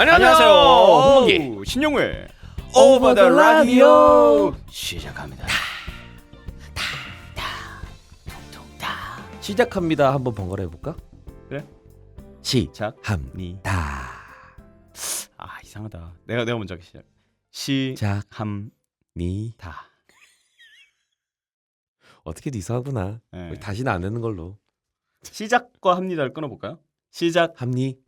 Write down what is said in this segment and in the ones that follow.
안녕하세요. 홍범기 신용회 오버 더 라디오 시작합니다. 시작합니다. 한번 번갈아 해볼까? 그래? 시작합니다. 아 이상하다. 내가 먼저 시작. 시작합니다. 어떻게도 이상하구나. 네. 우리 다시는 안 되는 걸로. 시작과 합니다를 끊어볼까요? 시작. 합니?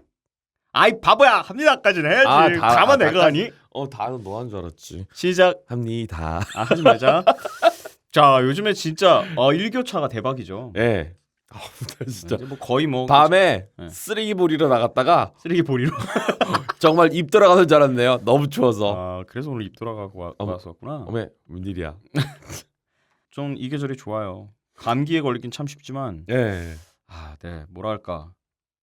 아이 바보야. 합니다까지는 해야지. 아, 가만 내가 하니? 다는 너 한 줄 알았지. 시작. 합니다. 아 하지 말자. 자 요즘에 진짜 일교차가 대박이죠. 예. 진짜 이제 뭐 거의 뭐 밤에 네. 쓰레기 버리러 나갔다가 쓰레기 보리로. 정말 입 들어가는 줄 알았네요. 너무 추워서. 아 그래서 오늘 입 돌아가고 왔었구나. 어메 웬일이야. 좀 이 계절이 좋아요. 감기에 걸리긴 참 쉽지만 예. 네 뭐랄까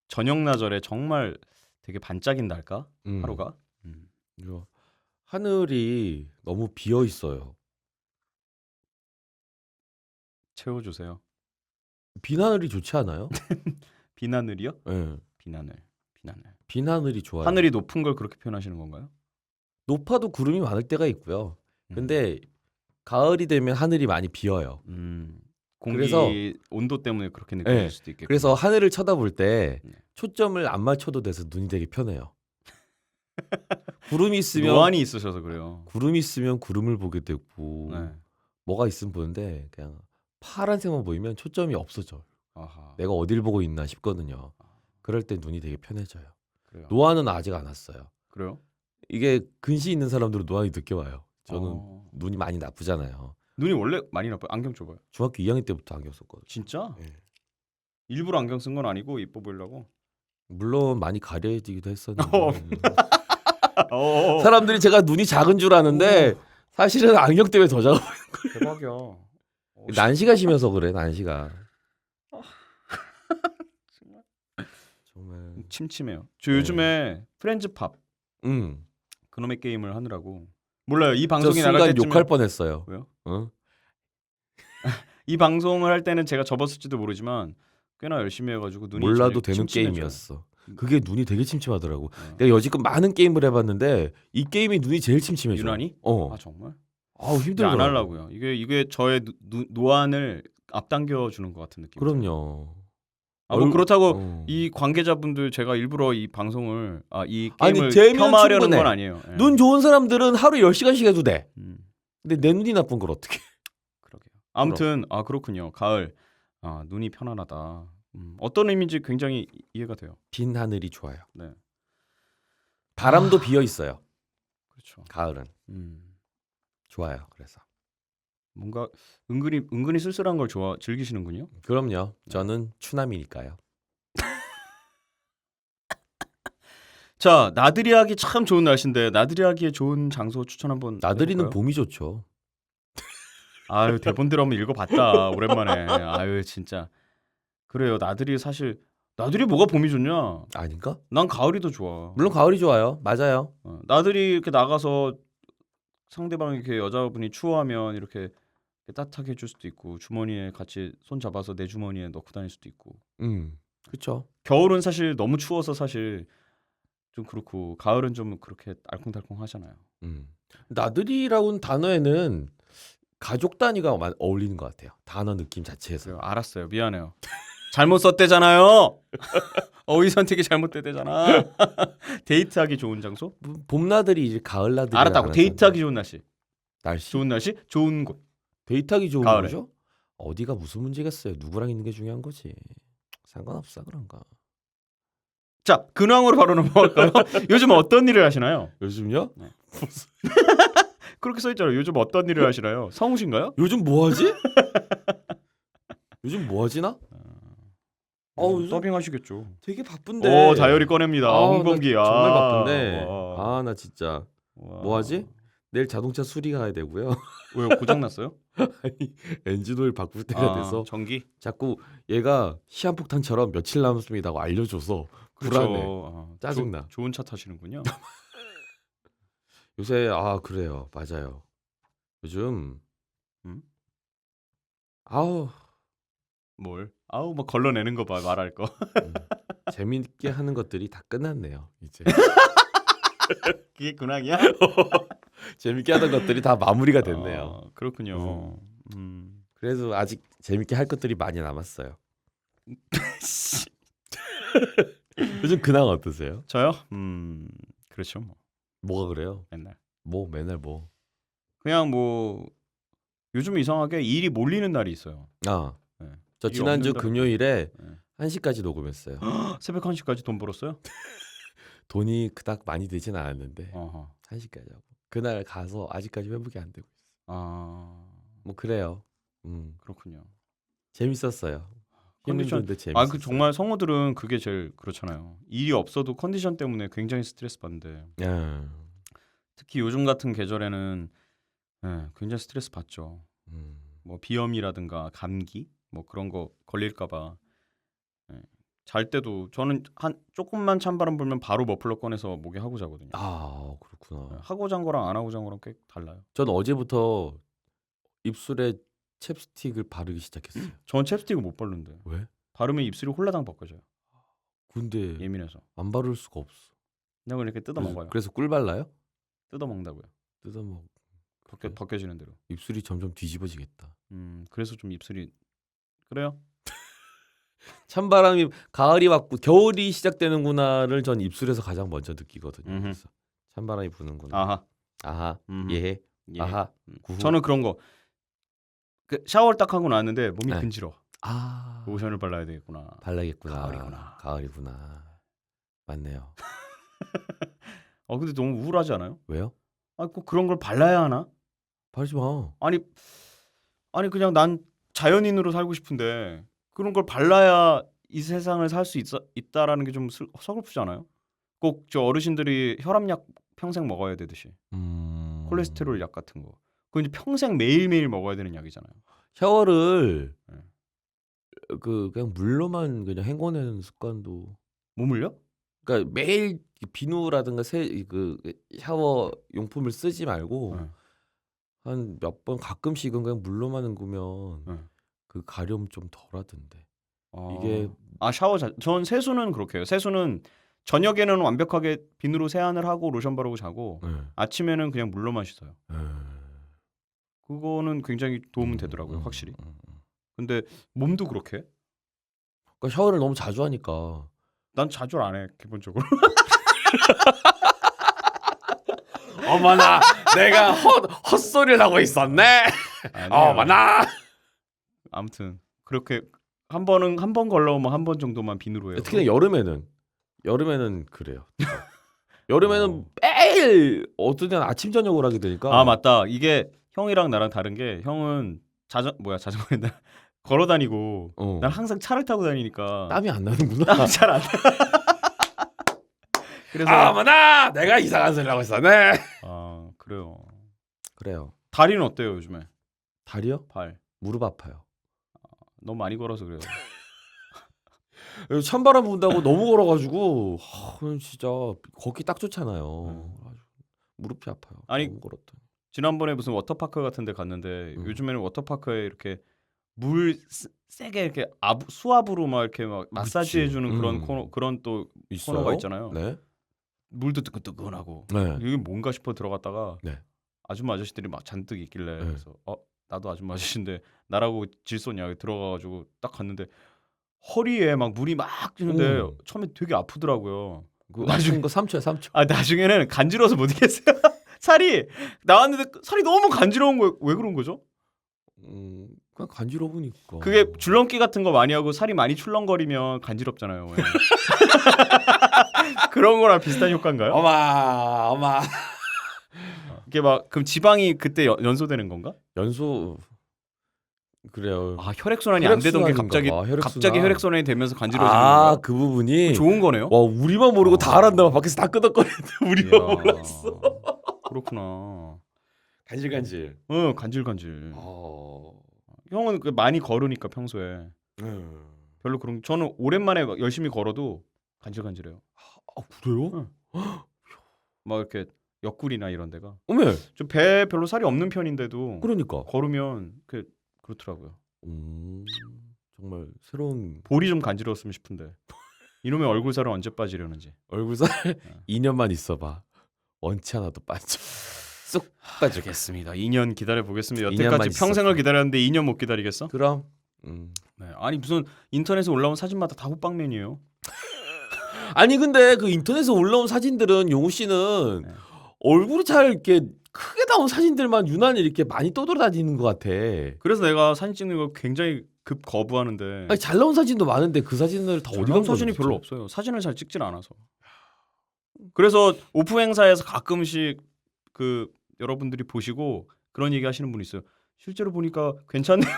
저녁나절에 정말 되게 반짝인달까 하루가. 이거 하늘이 너무 비어 있어요. 채워주세요. 빈 하늘이 좋지 않아요? 빈 하늘이요? 예. 빈 하늘. 빈 하늘이 좋아요. 하늘이 높은 걸 그렇게 표현하시는 건가요? 높아도 구름이 많을 때가 있고요. 근데 가을이 되면 하늘이 많이 비어요. 공기 그래서 온도 때문에 그렇게 느껴질 수도 있겠고. 그래서 하늘을 쳐다볼 때 네. 초점을 안 맞춰도 돼서 눈이 되게 편해요. 구름이 있으면 노안이 있으셔서 그래요. 구름이 있으면 구름을 보게 되고 네. 뭐가 있으면 보는데 그냥 파란색만 보이면 초점이 없어져. 아하. 내가 어딜 보고 있나 싶거든요. 그럴 때 눈이 되게 편해져요. 그래요. 노안은 아직 안 왔어요. 그래요? 이게 근시 있는 사람들은 노안이 늦게 와요. 저는 눈이 많이 나쁘잖아요. 눈이 원래 많이 나빠요. 안경 줘봐요. 중학교 2학년 때부터 안경 썼거든요. 진짜? 네. 일부러 안경 쓴 건 아니고 이뻐 보이려고? 물론 많이 가려지기도 했었는데 어. 사람들이 제가 눈이 작은 줄 아는데 사실은 안경 때문에 더 작아. 대박이야. 난시가 심해서 그래. 난시가. 정말. 침침해요. 저 요즘에 프렌즈팝 그놈의 게임을 하느라고 몰라요. 이 저 방송이 나갈 순간 때쯤 욕할 뻔했어요. 왜요? 어? 이 방송을 할 때는 제가 접었을지도 모르지만 꽤나 열심히 해가지고 눈이 몰라도 제일 되는 침침해져요. 게임이었어. 그게 눈이 되게 침침하더라고. 네. 내가 여지껏 많은 게임을 해봤는데 이 게임이 눈이 제일 침침해져. 유난히? 어. 아 정말? 아우 이제 힘들더라고. 안 하려고요. 이게 저의 노안을 앞당겨 주는 것 같은 느낌. 그럼요. 뭐 그렇다고 어. 이 관계자분들 제가 일부러 이 방송을 이 아니, 게임을 재미는 폄하하려는 충분해. 건 아니에요. 예. 눈 좋은 사람들은 하루 10시간씩 해도 돼. 근데 내 눈이 나쁜 걸 어떻게? 그러게요. 아무튼 그렇군요. 가을 눈이 편안하다. 어떤 의미인지 굉장히 이해가 돼요. 빈 하늘이 좋아요. 네. 바람도 비어 있어요. 그렇죠. 가을은 좋아요. 그래서 뭔가 은근히 쓸쓸한 걸 즐기시는군요. 그럼요. 저는 추남이니까요. 자, 나들이 하기 참 좋은 날씨인데 나들이 하기에 좋은 장소 추천 한번 나들이는 해볼까요? 봄이 좋죠. 아유 대본대로 한번 읽어봤다 오랜만에. 아유 진짜 그래요. 나들이 뭐가 봄이 좋냐? 아닌가? 난 가을이 더 좋아. 물론 가을이 좋아요. 맞아요. 나들이 이렇게 나가서 상대방이 이렇게 여자분이 추워하면 이렇게 따뜻하게 해줄 수도 있고 주머니에 같이 손 잡아서 내 주머니에 넣고 다닐 수도 있고. 그렇죠. 겨울은 사실 너무 추워서 사실 좀 그렇고 가을은 좀 그렇게 알콩달콩 하잖아요. 나들이라는 단어에는 가족 단위가 어울리는 것 같아요. 단어 느낌 자체에서. 그래요. 알았어요. 미안해요. 잘못 썼대잖아요. 어휘 선택이 잘못됐대잖아. 데이트하기 좋은 장소? 봄나들이 이제 가을나들이. 알았다고. 데이트하기 좋은 날씨. 날씨. 좋은 날씨? 좋은 곳. 데이트하기 좋은 가을에. 거죠? 어디가 무슨 문제겠어요. 누구랑 있는 게 중요한 거지. 상관없어 그런가. 자, 근황으로 바로 넘어갈까요? 요즘 어떤 일을 하시나요? 요즘요? 네. 그렇게 써있잖아요. 요즘 어떤 일을 하시나요? 성우신가요? 요즘 뭐하지? 요즘 뭐하지 나? 요즘 서빙하시겠죠. 되게 바쁜데. 다이어리 꺼냅니다. 홍범기. 나 정말 바쁜데. 와. 나 진짜 와. 뭐하지? 내일 자동차 수리 가야 되고요. 왜요? 고장 났어요? 아니 엔진 오일 바꿀 때가 돼서 전기? 자꾸 얘가 시한폭탄처럼 며칠 남았습니다 하고 알려줘서 불안해. 짜증나. 좋은 차 타시는군요. 요새 그래요. 맞아요. 요즘 뭘? 뭐 걸러내는 거 봐. 말할 거. 재밌게 하는 것들이 다 끝났네요. 이제 그게 근황이야? 재밌게 하던 것들이 다 마무리가 됐네요. 그렇군요. 그래도 아직 재밌게 할 것들이 많이 남았어요. 요즘 근황 어떠세요? 저요? 그렇죠. 뭐 뭐가 그래요? 맨날 맨날 뭐. 그냥 뭐 요즘 이상하게 일이 몰리는 날이 있어요. 아, 네. 저 일 지난주 없는 날은 금요일에 네. 1시까지 녹음했어요. 새벽 1시까지 돈 벌었어요? 돈이 그닥 많이 되진 않았는데 어허. 1시까지 하고 그날 가서 아직까지 회복이 안 되고 있어요. 아 뭐 그래요. 그렇군요. 재밌었어요. 컨디션 힘든데 재밌었어요. 그 정말 성우들은 그게 제일 그렇잖아요. 일이 없어도 컨디션 때문에 굉장히 스트레스 받는데 특히 요즘 같은 계절에는 굉장히 스트레스 받죠. 뭐 비염이라든가 감기 뭐 그런 거 걸릴까봐 잘 때도 저는 한 조금만 찬바람 불면 바로 머플러 꺼내서 목에 하고 자거든요. 아, 그렇구나. 하고 잔 거랑 안 하고 잔 거랑 꽤 달라요. 전 어제부터 입술에 챕스틱을 바르기 시작했어요. 전 챕스틱을 못 바르는데 왜? 바르면 입술이 홀라당 벗겨져요. 근데 예민해서. 안 바를 수가 없어. 그냥 이렇게 뜯어 먹어요. 그래서 꿀 발라요? 뜯어 먹는다고요. 뜯어 먹. 벗겨지는 대로. 입술이 점점 뒤집어지겠다. 그래서 좀 입술이 그래요? 찬바람이 가을이 왔고 겨울이 시작되는구나를 전 입술에서 가장 먼저 느끼거든요. 그래서 찬바람이 부는구나. 아하. 예. 예. 아하. 구후. 저는 그런 거 그 샤워를 딱 하고 나왔는데 몸이 네. 근지러. 아. 로션을 발라야 되겠구나. 발라야겠구나. 가을이구나. 맞네요. 근데 너무 우울하지 않아요? 왜요? 꼭 그런 걸 발라야 하나? 바르지 마. 아니 그냥 난 자연인으로 살고 싶은데 그런 걸 발라야 이 세상을 살 수 있다라는 게 좀 서글프지 않아요? 꼭 저 어르신들이 혈압약 평생 먹어야 되듯이 콜레스테롤 약 같은 거 그거 이제 평생 매일매일 먹어야 되는 약이잖아요. 샤워를 네. 그냥 물로만 그냥 헹궈내는 습관도. 몸을요? 그러니까 매일 비누라든가 그 샤워 용품을 쓰지 말고 한 몇 번 가끔씩은 그냥 물로만 헹구면 그 가려움 좀 덜하던데. 이게 전 세수는 그렇게 해요. 세수는 저녁에는 완벽하게 비누로 세안을 하고 로션 바르고 자고 아침에는 그냥 물로만 씻어요. 그거는 굉장히 도움은 되더라고요, 확실히. 근데 몸도 그렇게? 그러니까 샤워를 너무 자주 하니까. 난 자주 안 해, 기본적으로. 어머나, 내가 헛소리를 하고 있었네. 아니에요. 어머나. 아무튼 그렇게 한 번 걸러오면 한 번 정도만 비누로 해요. 특히나 여름에는 그래요. 여름에는 매일 어떤 때는 아침 저녁을 하게 되니까. 맞다. 이게 형이랑 나랑 다른 게 형은 자전거에 걸어 다니고 난 항상 차를 타고 다니니까 땀이 안 나는구나. 땀이 잘 안 나. 그래서 어머나, 내가 이상한 소리를 하고 있었네. 그래요. 다리는 어때요, 요즘에? 다리요? 발. 무릎 아파요. 너무 많이 걸어서 그래요. 찬바람 분다고 너무 걸어가지고 진짜 걷기 딱 좋잖아요. 무릎이 아파요. 아니, 너무 걸었더니. 지난번에 무슨 워터파크 같은 데 갔는데 요즘에는 워터파크에 이렇게 물 세게 이렇게 수압으로 막 이렇게 막 마사지 해주는 그런 또 있어요? 코너가 있잖아요. 네. 물도 뜨끈뜨끈하고 네. 이게 뭔가 싶어 들어갔다가 네. 아줌마 아저씨들이 막 잔뜩 있길래 네. 그래서 나도 아줌마 아저씨인데 나라고 질소냐 들어가가지고 딱 갔는데 허리에 막 물이 막 찌는데 처음에 되게 아프더라고요. 나중에 거 3초야. 나중에는 간지러워서 못 이겠어요. 살이 나왔는데 살이 너무 간지러운 거예요. 왜 그런 거죠? 그냥 간지러우니까. 그게 줄넘기 같은 거 많이 하고 살이 많이 출렁거리면 간지럽잖아요. 그런 거랑 비슷한 효과인가요? 어마. 이게 막 그럼 지방이 그때 연소되는 건가? 그래요. 혈액 순환이 안 되던 게 갑자기 혈액 순환이 되면서 간지러지는 거야. 그 부분이 좋은 거네요. 와, 우리만 모르고 다 알았나 봐. 밖에서 다 끄덕거리는데 우리만 몰랐어. 그렇구나. 간질간질. 간질간질. 형은 많이 걸으니까 평소에 별로 그런. 저는 오랜만에 열심히 걸어도 간질간질해요. 그래요? 막 이렇게 옆구리나 이런 데가. 어메. 좀 배 별로 살이 없는 편인데도. 그러니까. 걸으면 그렇더라고요. 정말 새로운. 볼이 좀 간지러웠으면 싶은데. 이놈의 얼굴살은 언제 빠지려는지. 얼굴살 2년만 있어봐. 원치 않아도 빠져. 쏙 빠져. 알겠습니다. 2년 기다려 보겠습니다. 2년만 여태까지 평생을 있었어. 기다렸는데 2년 못 기다리겠어? 그럼. 네. 아니 무슨 인터넷에 올라온 사진마다 다 호빵맨이에요. 아니 근데 그 인터넷에 올라온 사진들은 용우 씨는 네. 얼굴이 잘 이렇게 크게 나온 사진들만 유난히 이렇게 많이 떠돌아다니는 것 같아. 그래서 내가 사진 찍는 걸 굉장히 급 거부하는데 아니, 잘 나온 사진도 많은데 그 사진을 다 어디 간 거지? 사진이 별로 없어요. 사진을 잘 찍질 않아서. 그래서 오프 행사에서 가끔씩 그 여러분들이 보시고 그런 얘기 하시는 분 있어요. 실제로 보니까 괜찮네요.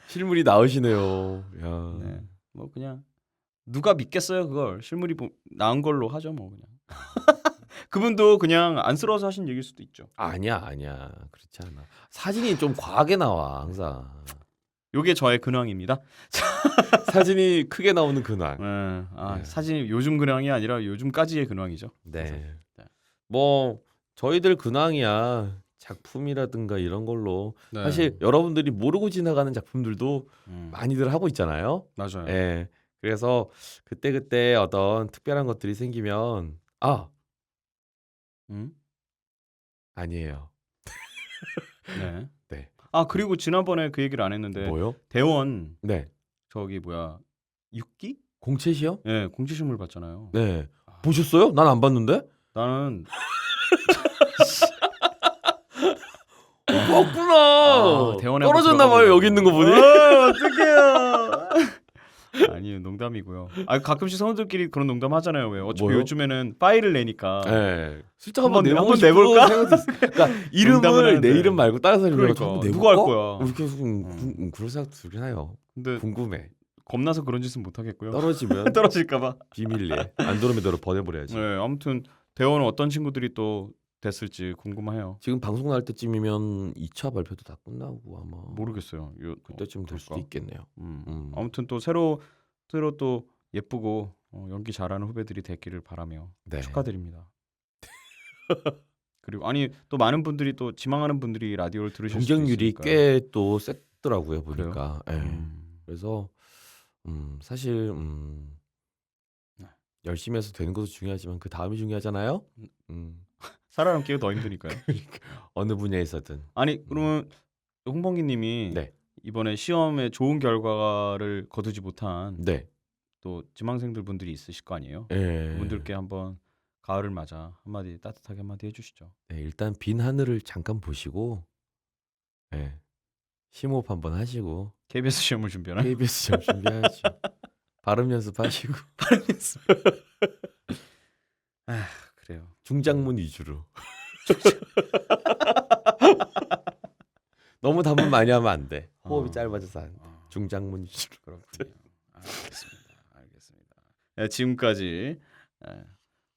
실물이 나으시네요. 야. 네. 뭐 그냥 누가 믿겠어요 그걸. 실물이 나은 걸로 하죠 뭐 그냥. 그분도 그냥 안쓰러워서 하신 얘기일 수도 있죠. 아니야 그렇지 않아. 사진이 좀 과하게 나와 항상. 요게 저의 근황입니다. 사진이 크게 나오는 근황. 네. 사진이 요즘 근황이 아니라 요즘까지의 근황이죠. 네. 네. 뭐 저희들 근황이야. 작품이라든가 이런 걸로 네. 사실 여러분들이 모르고 지나가는 작품들도 많이들 하고 있잖아요. 맞아요. 예. 그래서 그때 어떤 특별한 것들이 생기면 아니에요. 네. 네. 아 그리고 지난번에 그 얘기를 안 했는데 뭐요? 대원 네. 저기 뭐야 6기? 공채시요? 네, 공채신물 봤잖아요. 네. 보셨어요? 난 안 봤는데. 나는 없구나. 대원에 떨어졌나 봐요. 여기 있는 거 보니. 어떡해요. 아니요, 농담이고요. 아 가끔씩 성우들끼리 그런 농담 하잖아요. 왜? 어차피 뭐요? 요즘에는 파일을 내니까. 네. 슬쩍 한번 한번 내볼까? 그러니까 농담을 이름을 하는데. 내 이름 말고 다른 사람 이름 그러니까, 한번 내볼까? 누가 할 거야? 이렇게 그럴 생각 들긴 해요. 근데 궁금해. 겁나서 그런 짓은 못 하겠고요. 떨어지면 떨어질까봐. 비밀리에 안드로메다로 보내버려야지. 네, 아무튼 대원은 어떤 친구들이 또 됐을지 궁금해요. 지금 방송 날 때쯤이면 2차 발표도 다 끝나고 아마 모르겠어요. 그때쯤 될 수도 있겠네요. 아무튼 또 새로 또 예쁘고 연기 잘하는 후배들이 됐기를 바라며 네. 축하드립니다. 그리고 아니 또 많은 분들이 또 지망하는 분들이 라디오를 들으실 수도 경쟁률이 있으니까. 꽤 또 셌더라고요 보니까. 네. 그래서 사실 열심히 해서 되는 것도 중요하지만 그 다음이 중요하잖아요. 살아남기가 더 힘드니까요. 어느 분야에서든. 아니 그러면 홍범기님이 네. 이번에 시험에 좋은 결과를 거두지 못한 네. 또 지망생들 분들이 있으실 거 아니에요? 네. 그분들께 한번 가을을 맞아 한마디 따뜻하게 한마디 해주시죠. 네, 일단 빈 하늘을 잠깐 보시고, 네. 심호흡 한번 하시고. KBS 시험을 준비하나요? KBS 시험 준비하죠. 발음 연습하시고. 발음 연습. 아 그래요. 중장문 위주로. 너무 단문 많이 하면 안 돼. 호흡이 짧아져서 중장문 위주로. 그렇군요. 알겠습니다. 네, 지금까지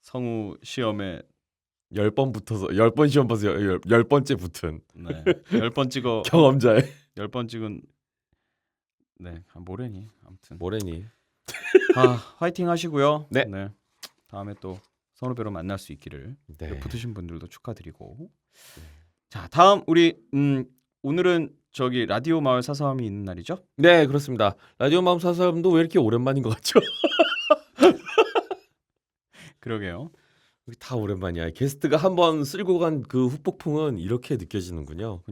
성우 시험에 10번 붙어서 10번 시험 봐서 10번째 붙은 10번 찍어 경험자의 10번 찍은 뭐래니 아무튼 뭐래니. 화이팅 하시고요. 네. 다음에 또 선후배로 만날 수 있기를. 네. 붙으신 분들도 축하드리고. 자, 다음 우리 오늘은 저기 라디오 마을 사서함이 있는 날이죠? 네, 그렇습니다. 라디오 마음 사서함도 왜 이렇게 오랜만인 것 같죠? 그러게요. 다 오랜만이야. 게스트가 한번 쓸고 간 그 후폭풍은 이렇게 느껴지는군요.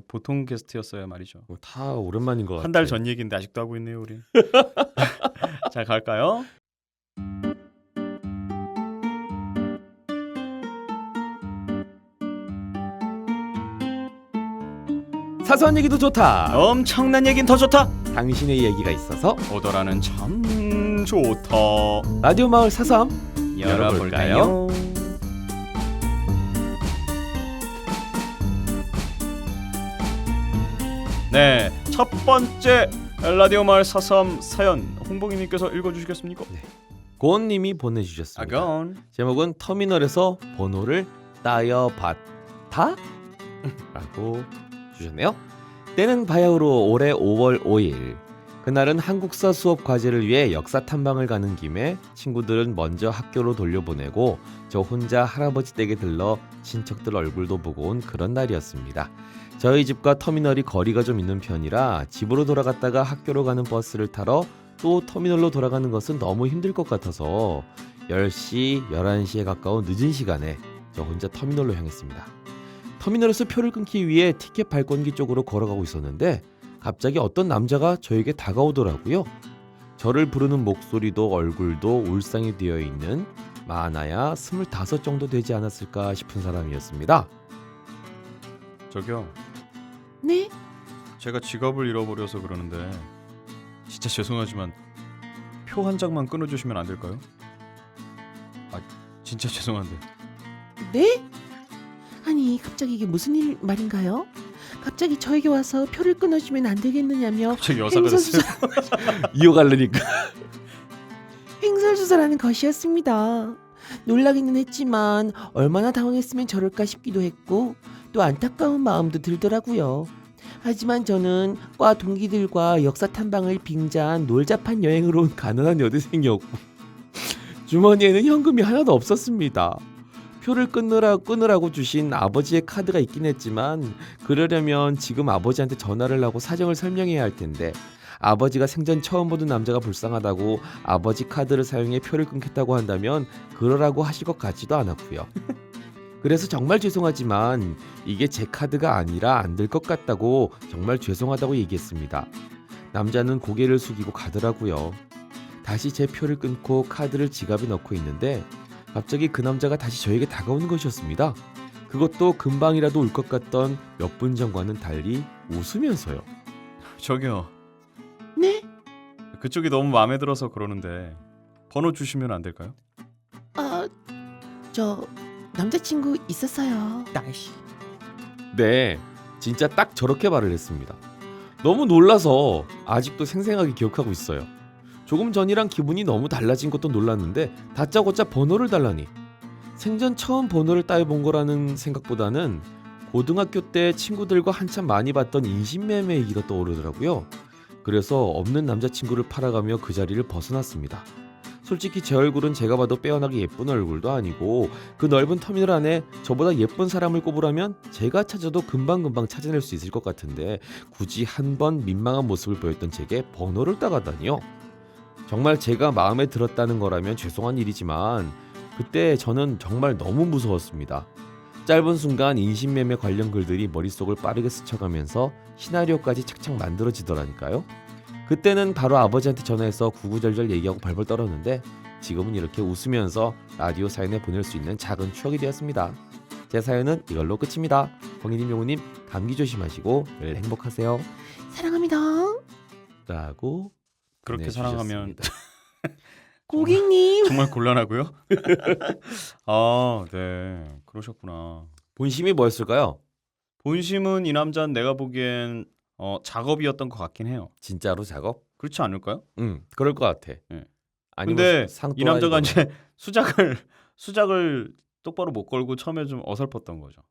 보통 게스트였어야 말이죠. 다 오랜만인 것 같아요. 한 달 전 얘기인데 아직도 하고 있네요, 우리. 자, 갈까요? 사소한 얘기도 좋다. 엄청난 얘긴 더 좋다. 당신의 얘기가 있어서 오더라는 참 좋다. 라디오 마을 사서함 열어볼까요? 네, 첫 번째 라디오 마을 사서함 사연 홍봉이님께서 읽어주시겠습니까? 네. 고은님이 보내주셨습니다. 아건 제목은 터미널에서 번호를 따여봤다? 라고 주셨네요. 때는 바야흐로 올해 5월 5일. 그날은 한국사 수업 과제를 위해 역사 탐방을 가는 김에 친구들은 먼저 학교로 돌려보내고 저 혼자 할아버지 댁에 들러 친척들 얼굴도 보고 온 그런 날이었습니다. 저희 집과 터미널이 거리가 좀 있는 편이라 집으로 돌아갔다가 학교로 가는 버스를 타러 또 터미널로 돌아가는 것은 너무 힘들 것 같아서 10시, 11시에 가까운 늦은 시간에 저 혼자 터미널로 향했습니다. 터미널에서 표를 끊기 위해 티켓 발권기 쪽으로 걸어가고 있었는데 갑자기 어떤 남자가 저에게 다가오더라고요. 저를 부르는 목소리도 얼굴도 울상이 되어 있는 많아야 25 정도 되지 않았을까 싶은 사람이었습니다. 저기요. 네? 제가 지갑을 잃어버려서 그러는데 진짜 죄송하지만 표 한 장만 끊어주시면 안 될까요? 아 진짜 죄송한데. 네? 아니 갑자기 이게 무슨 일 말인가요? 갑자기 저에게 와서 표를 끊어주면 안 되겠느냐며 갑자기 여사가 됐어요. 이어가려니까. 횡설수설하는 것이었습니다. 놀라기는 했지만 얼마나 당황했으면 저럴까 싶기도 했고 또 안타까운 마음도 들더라고요. 하지만 저는 과 동기들과 역사 탐방을 빙자한 놀자판 여행으로 온 가난한 여대생이었고 주머니에는 현금이 하나도 없었습니다. 표를 끊으라고 주신 아버지의 카드가 있긴 했지만 그러려면 지금 아버지한테 전화를 하고 사정을 설명해야 할 텐데 아버지가 생전 처음 보는 남자가 불쌍하다고 아버지 카드를 사용해 표를 끊겠다고 한다면 그러라고 하실 것 같지도 않았고요. 그래서 정말 죄송하지만 이게 제 카드가 아니라 안 될 것 같다고 정말 죄송하다고 얘기했습니다. 남자는 고개를 숙이고 가더라고요. 다시 제 표를 끊고 카드를 지갑에 넣고 있는데 갑자기 그 남자가 다시 저에게 다가오는 것이었습니다. 그것도 금방이라도 올 것 같던 몇 분 전과는 달리 웃으면서요. 저기요. 네? 그쪽이 너무 마음에 들어서 그러는데 번호 주시면 안 될까요? 저 남자친구 있었어요. 나이씨. 네, 진짜 딱 저렇게 말을 했습니다. 너무 놀라서 아직도 생생하게 기억하고 있어요. 조금 전이랑 기분이 너무 달라진 것도 놀랐는데 다짜고짜 번호를 달라니 생전 처음 번호를 따여본 거라는 생각보다는 고등학교 때 친구들과 한참 많이 봤던 인신매매 얘기가 떠오르더라고요. 그래서 없는 남자친구를 팔아가며 그 자리를 벗어났습니다. 솔직히 제 얼굴은 제가 봐도 빼어나게 예쁜 얼굴도 아니고 그 넓은 터미널 안에 저보다 예쁜 사람을 꼽으라면 제가 찾아도 금방금방 찾아낼 수 있을 것 같은데 굳이 한 번 민망한 모습을 보였던 제게 번호를 따가다니요. 정말 제가 마음에 들었다는 거라면 죄송한 일이지만 그때 저는 정말 너무 무서웠습니다. 짧은 순간 인신매매 관련 글들이 머릿속을 빠르게 스쳐가면서 시나리오까지 착착 만들어지더라니까요. 그때는 바로 아버지한테 전화해서 구구절절 얘기하고 발벌 떨었는데 지금은 이렇게 웃으면서 라디오 사연에 보낼 수 있는 작은 추억이 되었습니다. 제 사연은 이걸로 끝입니다. 광희님, 용우님 감기 조심하시고 늘 행복하세요. 사랑합니다. 라고 그렇게 사랑하면 고객님. 정말 곤란하고요. 아, 네. 그러셨구나. 본심이 뭐였을까요? 본심은 이 남자는 내가 보기엔 작업이었던 것 같긴 해요. 진짜로 작업? 그렇지 않을까요? 그럴 것 같아. 네. 아니면 근데 상 이 남자가 이제 수작을 똑바로 못 걸고 처음에 좀 어설펐던 거죠.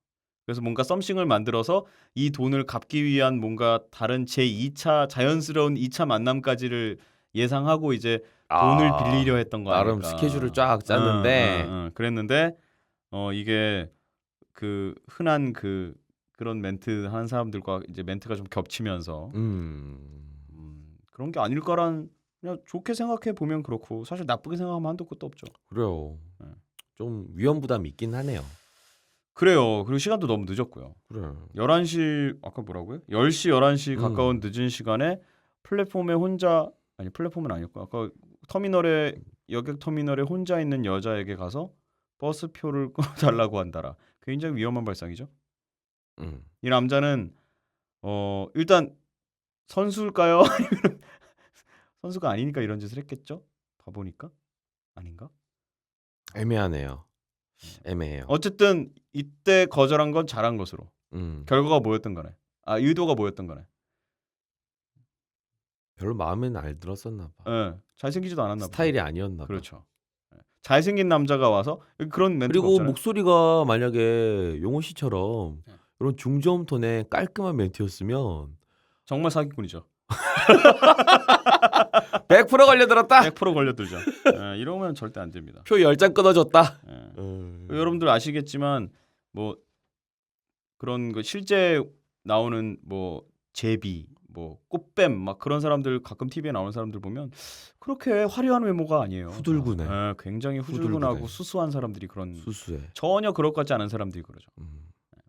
그래서 뭔가 썸씽을 만들어서 이 돈을 갚기 위한 뭔가 다른 제2차 자연스러운 2차 만남까지를 예상하고 이제 돈을 빌리려 했던 거 아닐까. 나름 스케줄을 쫙 짰는데 그랬는데 이게 그 흔한 그런 멘트 하는 사람들과 이제 멘트가 좀 겹치면서 그런 게 아닐까란 그냥 좋게 생각해 보면 그렇고 사실 나쁘게 생각하면 한도 끝도 없죠. 그래요. 네. 좀 위험 부담이 있긴 하네요. 그래요. 그리고 시간도 너무 늦었고요. 그래. 11시 아까 뭐라고요? 10시 11시 가까운 늦은 시간에 플랫폼에 혼자 아니 플랫폼은 아니었고 아까 여객 터미널에 혼자 있는 여자에게 가서 버스표를 끊어달라고 한다라. 굉장히 위험한 발상이죠. 이 남자는 일단 선수일까요? 아니면 선수가 아니니까 이런 짓을 했겠죠? 봐보니까 아닌가? 애매하네요. 애매해요. 어쨌든 이때 거절한 건 잘한 것으로. 결과가 뭐였던 거네. 의도가 뭐였던 거네. 별로 마음에는 안 들었었나 봐. 네, 잘생기지도 않았나 봐. 스타일이 아니었나 봐. 그렇죠. 잘생긴 남자가 와서 그런 멘트가 그리고 없잖아요. 목소리가 만약에 용호 씨처럼 이런 중저음 톤의 깔끔한 멘트였으면 정말 사기꾼이죠. 100% 걸려들었다. 100% 걸려들죠. 이러면 절대 안 됩니다. 표 10장 끊어줬다. 여러분들 아시겠지만 뭐 그런 거 실제 나오는 뭐 제비 뭐 꽃뱀 막 그런 사람들 가끔 TV에 나오는 사람들 보면 그렇게 화려한 외모가 아니에요. 후들구네. 네, 굉장히 후들근하고 후들구네. 수수한 사람들이 그런 수수해. 전혀 그럴 것 같지 않은 사람들이 그러죠.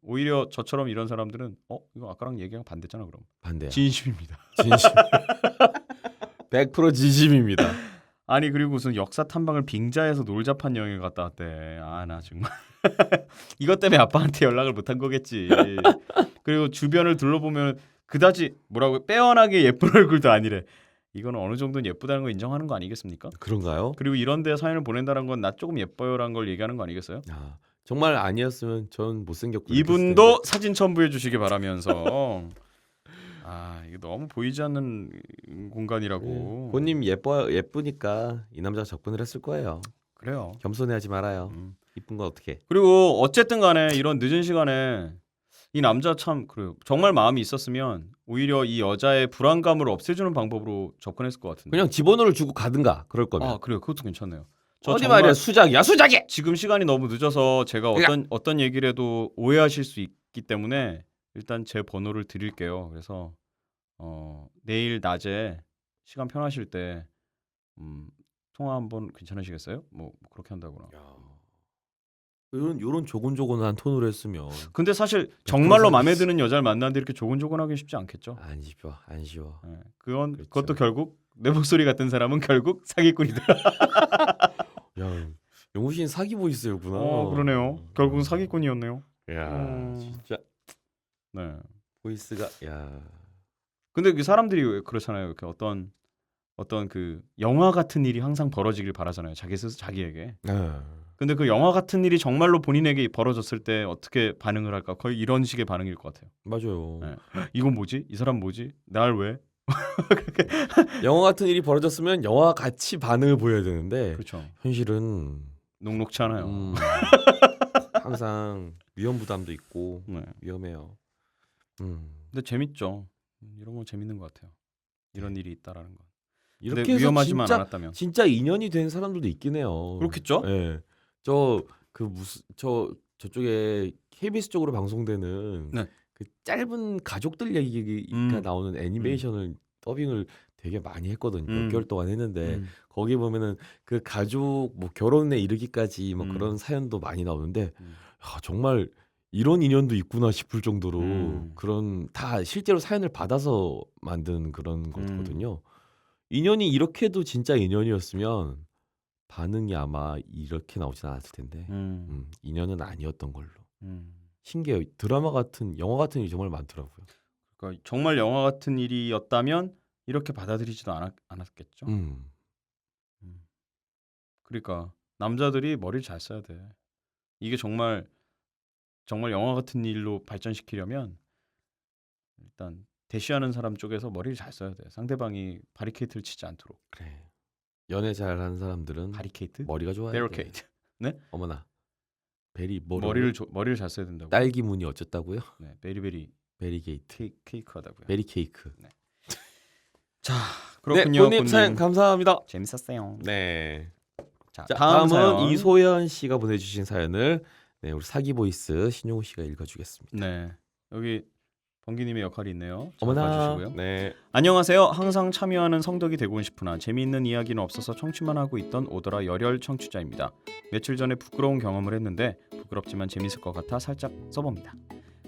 오히려 저처럼 이런 사람들은 이거 아까랑 얘기가 반대잖아 그럼. 반대야. 진심입니다. 진심. 100% 진심입니다. 아니 그리고 무슨 역사 탐방을 빙자해서 놀자판 여행을 갔다 왔대. 아 나 정말 이것 때문에 아빠한테 연락을 못한 거겠지. 그리고 주변을 둘러보면 그다지 뭐라고 빼어나게 예쁜 얼굴도 아니래. 이거는 어느 정도는 예쁘다는 거 인정하는 거 아니겠습니까? 그런가요? 그리고 이런 데 사연을 보낸다는 건 나 조금 예뻐요라는 걸 얘기하는 거 아니겠어요? 정말 아니었으면 전 못생겼고 이분도 사진 첨부해 주시기 바라면서 이거 너무 보이지 않는 공간이라고. 본님 예쁘니까 이 남자가 접근을 했을 거예요. 그래요. 겸손해하지 말아요. 이쁜 건 어떻게? 그리고 어쨌든 간에 이런 늦은 시간에 이 남자 참 그래요. 정말 마음이 있었으면 오히려 이 여자의 불안감을 없애주는 방법으로 접근했을 것 같은데. 그냥 집어넣을 주고 가든가 그럴 거면. 그래요. 그것도 괜찮네요. 어디 말이야 수작이야 수작이. 지금 시간이 너무 늦어서 제가 어떤 얘기를 해도 오해하실 수 있기 때문에 일단 제 번호를 드릴게요. 그래서 내일 낮에 시간 편하실 때 통화 한번 괜찮으시겠어요? 뭐 그렇게 한다거나. 요런 조곤조곤한 톤으로 했으면. 근데 사실 정말로 마음에 드는 여자를 만나는데 이렇게 조곤조곤하기 쉽지 않겠죠. 안 쉬워. 네, 그렇죠. 그것도 결국 내 목소리 같은 사람은 결국 사기꾼이다. 야, 영우씨는 사기 보이스였구나. 그러네요. 결국은 사기꾼이었네요. 야, 진짜. 네. 보이스가 근데 그 사람들이 왜 그렇잖아요. 이렇게 어떤 그 영화 같은 일이 항상 벌어지길 바라잖아요. 자기에게. 근데 그 영화 같은 일이 정말로 본인에게 벌어졌을 때 어떻게 반응을 할까? 거의 이런 식의 반응일 것 같아요. 맞아요. 네. 이건 뭐지? 이 사람 뭐지? 날 왜? 영화 같은 일이 벌어졌으면 영화 같이 반응을 보여야 되는데 그렇죠. 현실은 녹록치 않아요. 항상 위험 부담도 있고 네. 위험해요. 근데 재밌죠. 이런 건 재밌는 것 같아요. 이런 일이 있다라는 건. 이렇게 해서 위험하지만 않았다면. 진짜 인연이 된 사람들도 있긴 해요. 그렇겠죠? 네. 저쪽에 KBS 쪽으로 방송되는 네. 그 짧은 가족들 얘기가 나오는 애니메이션을 더빙을 되게 많이 했거든요. 몇 개월 동안 했는데 거기 보면은 그 가족 뭐 결혼에 이르기까지 뭐 그런 사연도 많이 나오는데 정말 이런 인연도 있구나 싶을 정도로 그런 다 실제로 사연을 받아서 만든 그런 거거든요. 인연이 이렇게도 진짜 인연이었으면 반응이 아마 이렇게 나오진 않았을 텐데 인연은 아니었던 걸로. 신기해요. 드라마 같은 영화 같은 일이 정말 많더라고요. 그러니까 정말 영화 같은 일이었다면 이렇게 받아들이지도 않았겠죠. 그러니까 남자들이 머리를 잘 써야 돼. 이게 정말 영화 같은 일로 발전시키려면 일단 대시하는 사람 쪽에서 머리를 잘 써야 돼. 상대방이 바리케이트를 치지 않도록. 그래. 연애 잘하는 사람들은 바리케이트? 머리가 좋아야 베리케이트. 네? 어머나. 머리를 잘 써야 된다고. 딸기 무늬 어쨌다고요? 네, 베리게이트. 케이크하다고요. 베리 케이크. 네. 자, 그렇군요. 본님 사연 감사합니다. 재밌었어요. 네. 자, 다음은 사연. 이소연 씨가 보내주신 사연을 우리 사기 보이스 신용우 씨가 읽어주겠습니다. 네, 여기 번기님의 역할이 있네요. 어머나. 봐주시고요. 네. 안녕하세요. 항상 참여하는 성덕이 되고 싶으나 재미있는 이야기는 없어서 청취만 하고 있던 오더라 열혈 청취자입니다. 며칠 전에 부끄러운 경험을 했는데 부끄럽지만 재밌을 것 같아 살짝 써봅니다.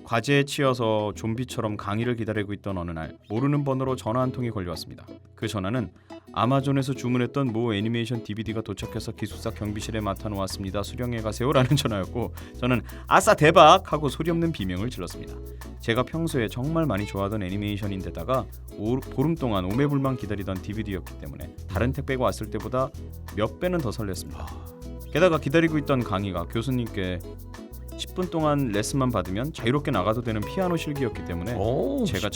과제에 치여서 좀비처럼 강의를 기다리고 있던 어느 날 모르는 번호로 전화 한 통이 걸려왔습니다. 그 전화는 아마존에서 주문했던 모 애니메이션 DVD가 도착해서 기숙사 경비실에 맡아놓았습니다. 수령해 가세요라는 전화였고 저는 아싸 대박 하고 소리 없는 비명을 질렀습니다. 제가 평소에 정말 많이 좋아하던 애니메이션인데다가 보름 동안 오매불만 기다리던 DVD였기 때문에 다른 택배가 왔을 때보다 몇 배는 더 설렜습니다. 게다가 기다리고 있던 강의가 교수님께 10분 동안 레슨만 받으면 자유롭게 나가도 되는 피아노 실기였기 때문에 제가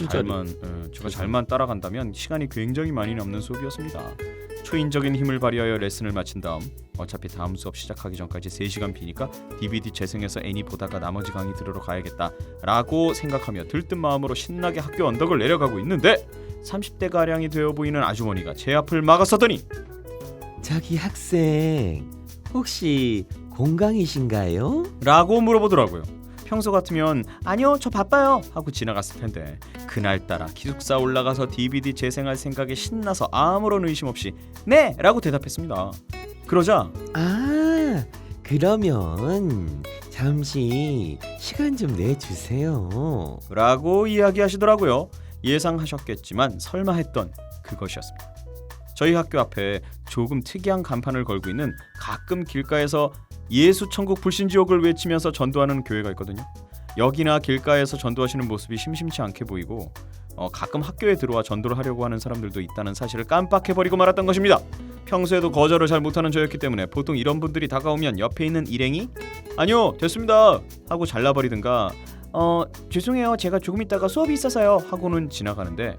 잘만 따라간다면 시간이 굉장히 많이 남는 수업이었습니다. 초인적인 힘을 발휘하여 레슨을 마친 다음 어차피 다음 수업 시작하기 전까지 3시간 비니까 DVD 재생해서 애니 보다가 나머지 강의 들으러 가야겠다라고 생각하며 들뜬 마음으로 신나게 학교 언덕을 내려가고 있는데 30대가량이 되어 보이는 아주머니가 제 앞을 막아서더니 저기 학생 혹시 공강이신가요? 라고 물어보더라고요. 평소 같으면 아니요 저 바빠요 하고 지나갔을 텐데 그날따라 기숙사 올라가서 DVD 재생할 생각에 신나서 아무런 의심 없이 네! 라고 대답했습니다. 그러자 아, 그러면 잠시 시간 좀 내주세요. 라고 이야기하시더라고요. 예상하셨겠지만 설마 했던 그것이었습니다. 저희 학교 앞에 조금 특이한 간판을 걸고 있는 가끔 길가에서 예수 천국 불신지옥을 외치면서 전도하는 교회가 있거든요. 여기나 길가에서 전도하시는 모습이 심심치 않게 보이고 가끔 학교에 들어와 전도를 하려고 하는 사람들도 있다는 사실을 깜빡해버리고 말았던 것입니다. 평소에도 거절을 잘 못하는 저였기 때문에 보통 이런 분들이 다가오면 옆에 있는 일행이 아니요 됐습니다 하고 잘라버리든가 죄송해요 제가 조금 있다가 수업이 있어서요 하고는 지나가는데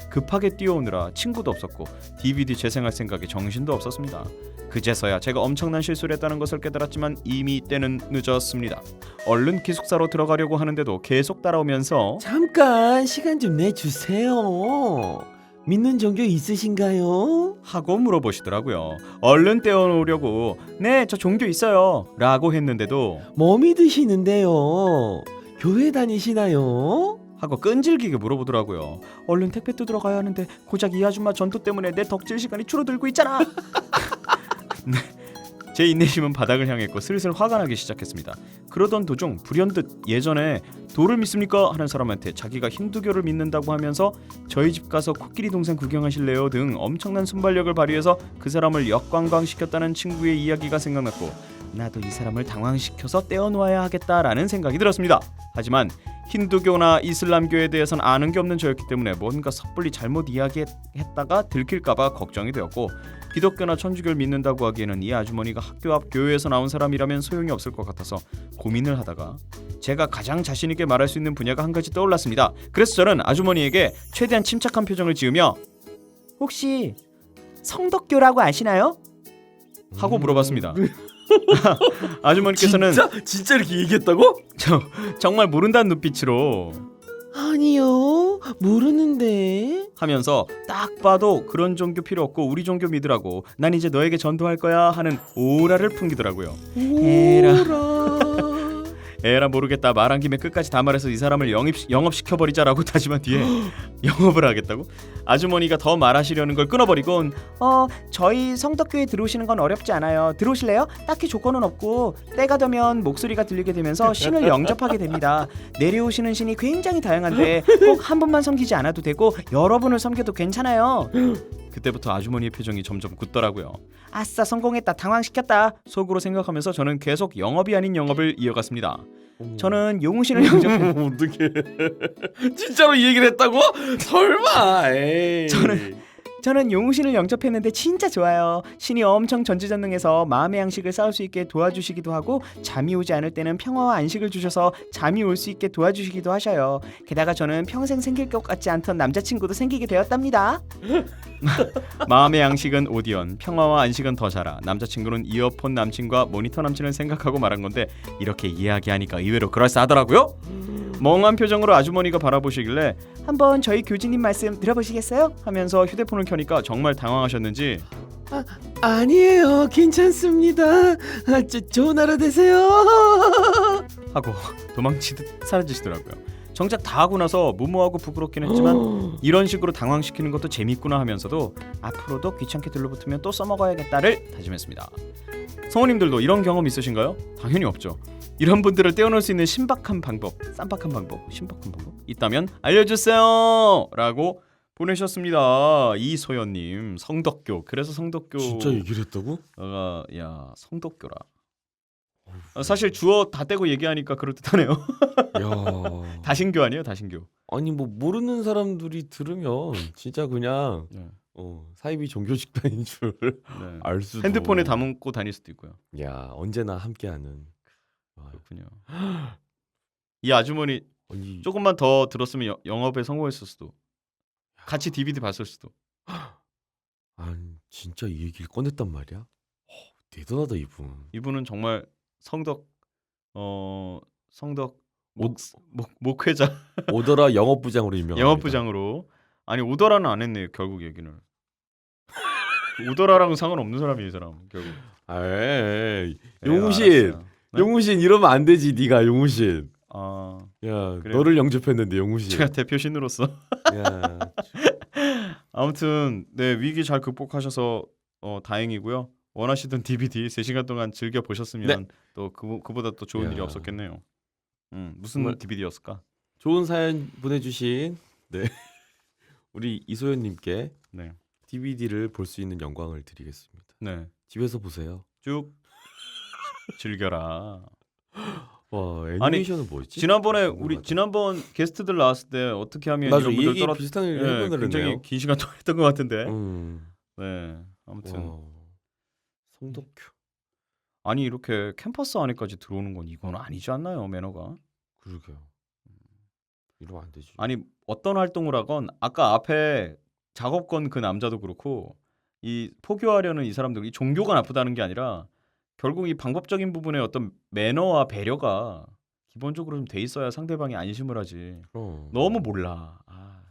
급하게 뛰어오느라 친구도 없었고 DVD 재생할 생각에 정신도 없었습니다. 그제서야 제가 엄청난 실수를 했다는 것을 깨달았지만 이미 때는 늦었습니다. 얼른 기숙사로 들어가려고 하는데도 계속 따라오면서 잠깐 시간 좀 내주세요. 믿는 종교 있으신가요? 하고 물어보시더라고요. 얼른 떼어놓으려고 네 저 종교 있어요 라고 했는데도 뭐 믿으시는데요? 교회 다니시나요? 하고 끈질기게 물어보더라고요. 얼른 택배 뜯으러 가야 하는데 고작 이 아줌마 전도 때문에 내 덕질 시간이 줄어들고 있잖아. 네, 제 인내심은 바닥을 향했고 슬슬 화가 나기 시작했습니다. 그러던 도중 불현듯 예전에 도를 믿습니까? 하는 사람한테 자기가 힌두교를 믿는다고 하면서 저희 집 가서 코끼리 동산 구경하실래요? 등 엄청난 순발력을 발휘해서 그 사람을 역관광시켰다는 친구의 이야기가 생각났고 나도 이 사람을 당황시켜서 떼어놓아야 하겠다라는 생각이 들었습니다. 하지만 힌두교나 이슬람교에 대해서는 아는 게 없는 저였기 때문에 뭔가 섣불리 잘못 이야기했다가 들킬까봐 걱정이 되었고 기독교나 천주교를 믿는다고 하기에는 이 아주머니가 학교 앞 교회에서 나온 사람이라면 소용이 없을 것 같아서 고민을 하다가 제가 가장 자신 있게 말할 수 있는 분야가 한 가지 떠올랐습니다. 그래서 저는 아주머니에게 최대한 침착한 표정을 지으며 혹시 성덕교라고 아시나요? 하고 물어봤습니다. 아주머니께서는 진짜 이렇게 얘기했다고? 정말 모른다는 눈빛으로 아니요, 모르는데. 하면서 딱 봐도 그런 종교 필요 없고 우리 종교 믿으라고 난 이제 너에게 전도할 거야 하는 오라를 풍기더라고요. 에라 모르겠다 말한 김에 끝까지 다 말해서 이 사람을 영업시켜버리자라고 다짐한 뒤에 영업을 하겠다고? 아주머니가 더 말하시려는 걸 끊어버리곤 저희 성덕교에 들어오시는 건 어렵지 않아요. 들어오실래요? 딱히 조건은 없고 때가 되면 목소리가 들리게 되면서 신을 영접하게 됩니다. 내려오시는 신이 굉장히 다양한데 꼭 한 분만 섬기지 않아도 되고 여러 분을 섬겨도 괜찮아요. 그때부터 아주머니의 표정이 점점 굳더라고요. 아싸 성공했다 당황시켰다 속으로 생각하면서 저는 계속 영업이 아닌 영업을 이어갔습니다. 저는 용우신을 영접했는데 어떡해. 진짜로 이 얘기를 했다고? 설마. 에이. 저는 용우신을 영접했는데 진짜 좋아요. 신이 엄청 전지전능해서 마음의 양식을 쌓을 수 있게 도와주시기도 하고 잠이 오지 않을 때는 평화와 안식을 주셔서 잠이 올 수 있게 도와주시기도 하셔요. 게다가 저는 평생 생길 것 같지 않던 남자친구도 생기게 되었답니다. 마음의 양식은 오디언, 평화와 안식은 더 자라, 남자친구는 이어폰 남친과 모니터 남친을 생각하고 말한 건데 이렇게 이야기하니까 의외로 그럴싸하더라고요. 멍한 표정으로 아주머니가 바라보시길래 한번 저희 교주님 말씀 들어보시겠어요? 하면서 휴대폰을 켜니까 정말 당황하셨는지 아니에요, 괜찮습니다. 좋은 하루 되세요. 하고 도망치듯 사라지시더라고요. 정작 다 하고 나서 무모하고 부끄럽긴 했지만 이런 식으로 당황시키는 것도 재밌구나 하면서도 앞으로도 귀찮게 들러붙으면 또 써먹어야겠다를 다짐했습니다. 성우님들도 이런 경험 있으신가요? 당연히 없죠. 이런 분들을 떼어놓을 수 있는 신박한 방법 있다면 알려주세요 라고 보내셨습니다. 이소연님 성덕교. 그래서 성덕교 진짜 얘기를 했다고? 야 성덕교라. 사실 주어 다 떼고 얘기하니까 그럴듯하네요. 야. 다신교 아니에요? 다신교. 아니 뭐 모르는 사람들이 들으면 진짜 그냥 사이비 종교 집단인 줄 알 수도. 핸드폰에 담고 다닐 수도 있고요. 야 언제나 함께하는. 그렇군요. 이 아주머니 아니, 조금만 더 들었으면 영업에 성공했을 수도. 같이 DVD 봤을 수도. 아니 진짜 이 얘기를 꺼냈단 말이야? 대단하다 이분. 이분은 정말 성덕 목회자 오더라 영업부장으로 유명합니다. 영업부장으로. 아니 오더라는 안 했네 결국 얘기는. 오더라랑은 상관없는 사람이에요 이 사람 결국. 에이, 네, 용우신 네? 용우신 이러면 안 되지. 네가 용우신. 아, 야, 그래요? 너를 영접했는데 용우신. 제가 대표 신으로서 야, 아무튼 네 위기 잘 극복하셔서 다행이고요. 원하시던 DVD 3시간 동안 즐겨 보셨으면 네. 또 그보다 또 좋은 야. 일이 없었겠네요. 무슨 정말- DVD였을까? 좋은 사연 보내주신 네 우리 이소연님께 네, DVD를 볼 수 있는 영광을 드리겠습니다. 네, 집에서 보세요. 쭉 즐겨라. 와, 애니메이션은 뭐였지? 지난번에 우리 궁금하다. 지난번 게스트들 나왔을 때 어떻게 하면 맞아, 이런 이 분들 얘기 비슷한 얘기 예, 해보는 굉장히 했네요. 긴 시간 동안 했던 것 같은데. 음. 네, 아무튼 와, 성덕큐. 아니 이렇게 캠퍼스 안에까지 들어오는 건 이건 아니지 않나요, 매너가? 그러게요. 이러면 안 되지. 아니 어떤 활동을 하건 아까 앞에 작업건 그 남자도 그렇고 이 포교하려는 이 사람들 이 종교가 나쁘다는 게 아니라 결국 이 방법적인 부분에 어떤 매너와 배려가 기본적으로 좀 돼 있어야 상대방이 안심을 하지. 너무 몰라. 아,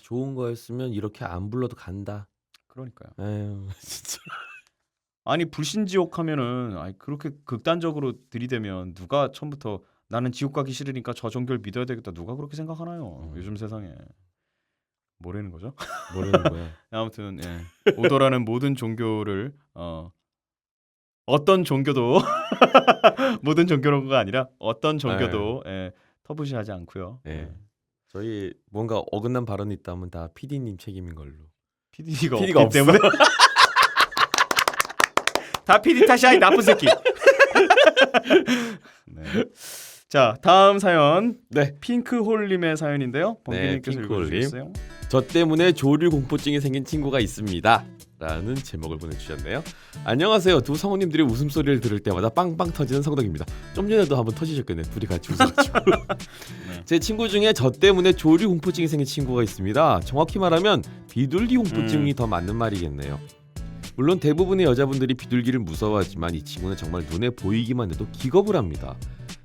좋은 거였으면 이렇게 안 불러도 간다. 그러니까요. 에휴, 진짜. 아니 불신지옥 하면은 아니 그렇게 극단적으로 들이대면 누가 처음부터 나는 지옥 가기 싫으니까 저 종교를 믿어야 되겠다 누가 그렇게 생각하나요? 요즘 세상에 뭐라는 거죠? 뭐라는 거야? 아무튼 예. 오더라는 모든 종교를 어떤 종교도 모든 종교가 아니라 어떤 종교도 터부시하지 않고요. 예. 저희 뭔가 어긋난 발언이 있다면 다 PD님 책임인 걸로. PD가 PD가 없기 때문에 다 PD 탓이야 이 나쁜 새끼. 네. 자 다음 사연 네. 핑크홀님의 사연인데요. 범기님께서 핑크홀님. 읽어주시겠어요? 저 때문에 조류 공포증이 생긴 친구가 있습니다. 라는 제목을 보내주셨네요. 안녕하세요. 두 성우님들이 웃음소리를 들을 때마다 빵빵 터지는 성덕입니다. 좀 전에도 한번 터지셨겠네. 둘이 같이 웃어가지고. 제 친구 중에 저 때문에 조류 공포증이 생긴 친구가 있습니다. 정확히 말하면 비둘기 공포증이 더 맞는 말이겠네요. 물론 대부분의 여자분들이 비둘기를 무서워하지만 이 친구는 정말 눈에 보이기만 해도 기겁을 합니다.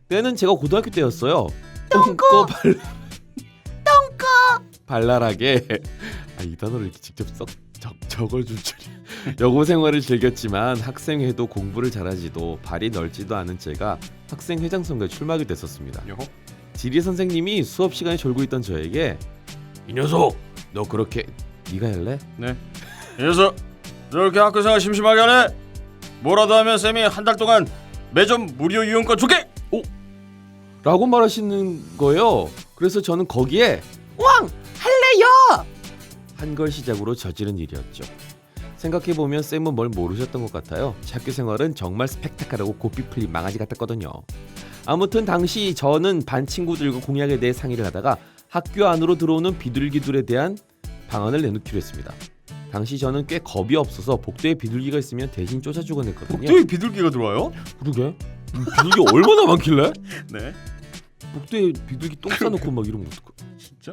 때는 제가 고등학교 때였어요. 똥꼬 발랄하게 이 단어를 이렇게 직접 적어줄 줄이야. 여고 생활을 즐겼지만 학생회도 공부를 잘하지도 발이 넓지도 않은 제가 학생회장 선거에 출마하게 됐었습니다. 요호? 지리 선생님이 수업 시간에 졸고 있던 저에게 이 녀석 너 그렇게 네가 할래? 네. 이 녀석 이렇게 학교생활 심심하게 하네. 뭐라도 하면 쌤이 한 달 동안 매점 무료 이용권 줄게. 라고 말하시는 거예요. 그래서 저는 거기에 왕 할래요. 한 걸 시작으로 저지른 일이었죠. 생각해보면 쌤은 뭘 모르셨던 것 같아요. 제 학교 생활은 정말 스펙타클하고 고삐 풀린 망아지 같았거든요. 아무튼 당시 저는 반 친구들과 공약에 대해 상의를 하다가 학교 안으로 들어오는 비둘기들에 대한 방안을 내놓기로 했습니다. 당시 저는 꽤 겁이 없어서 복도에 비둘기가 있으면 대신 쫓아주곤 했거든요. 복도에 비둘기가 들어와요? 그러게? 비둘기 얼마나 많길래? 네. 복도에 비둘기 똥 싸놓고 막 이러면 어떡해. 진짜?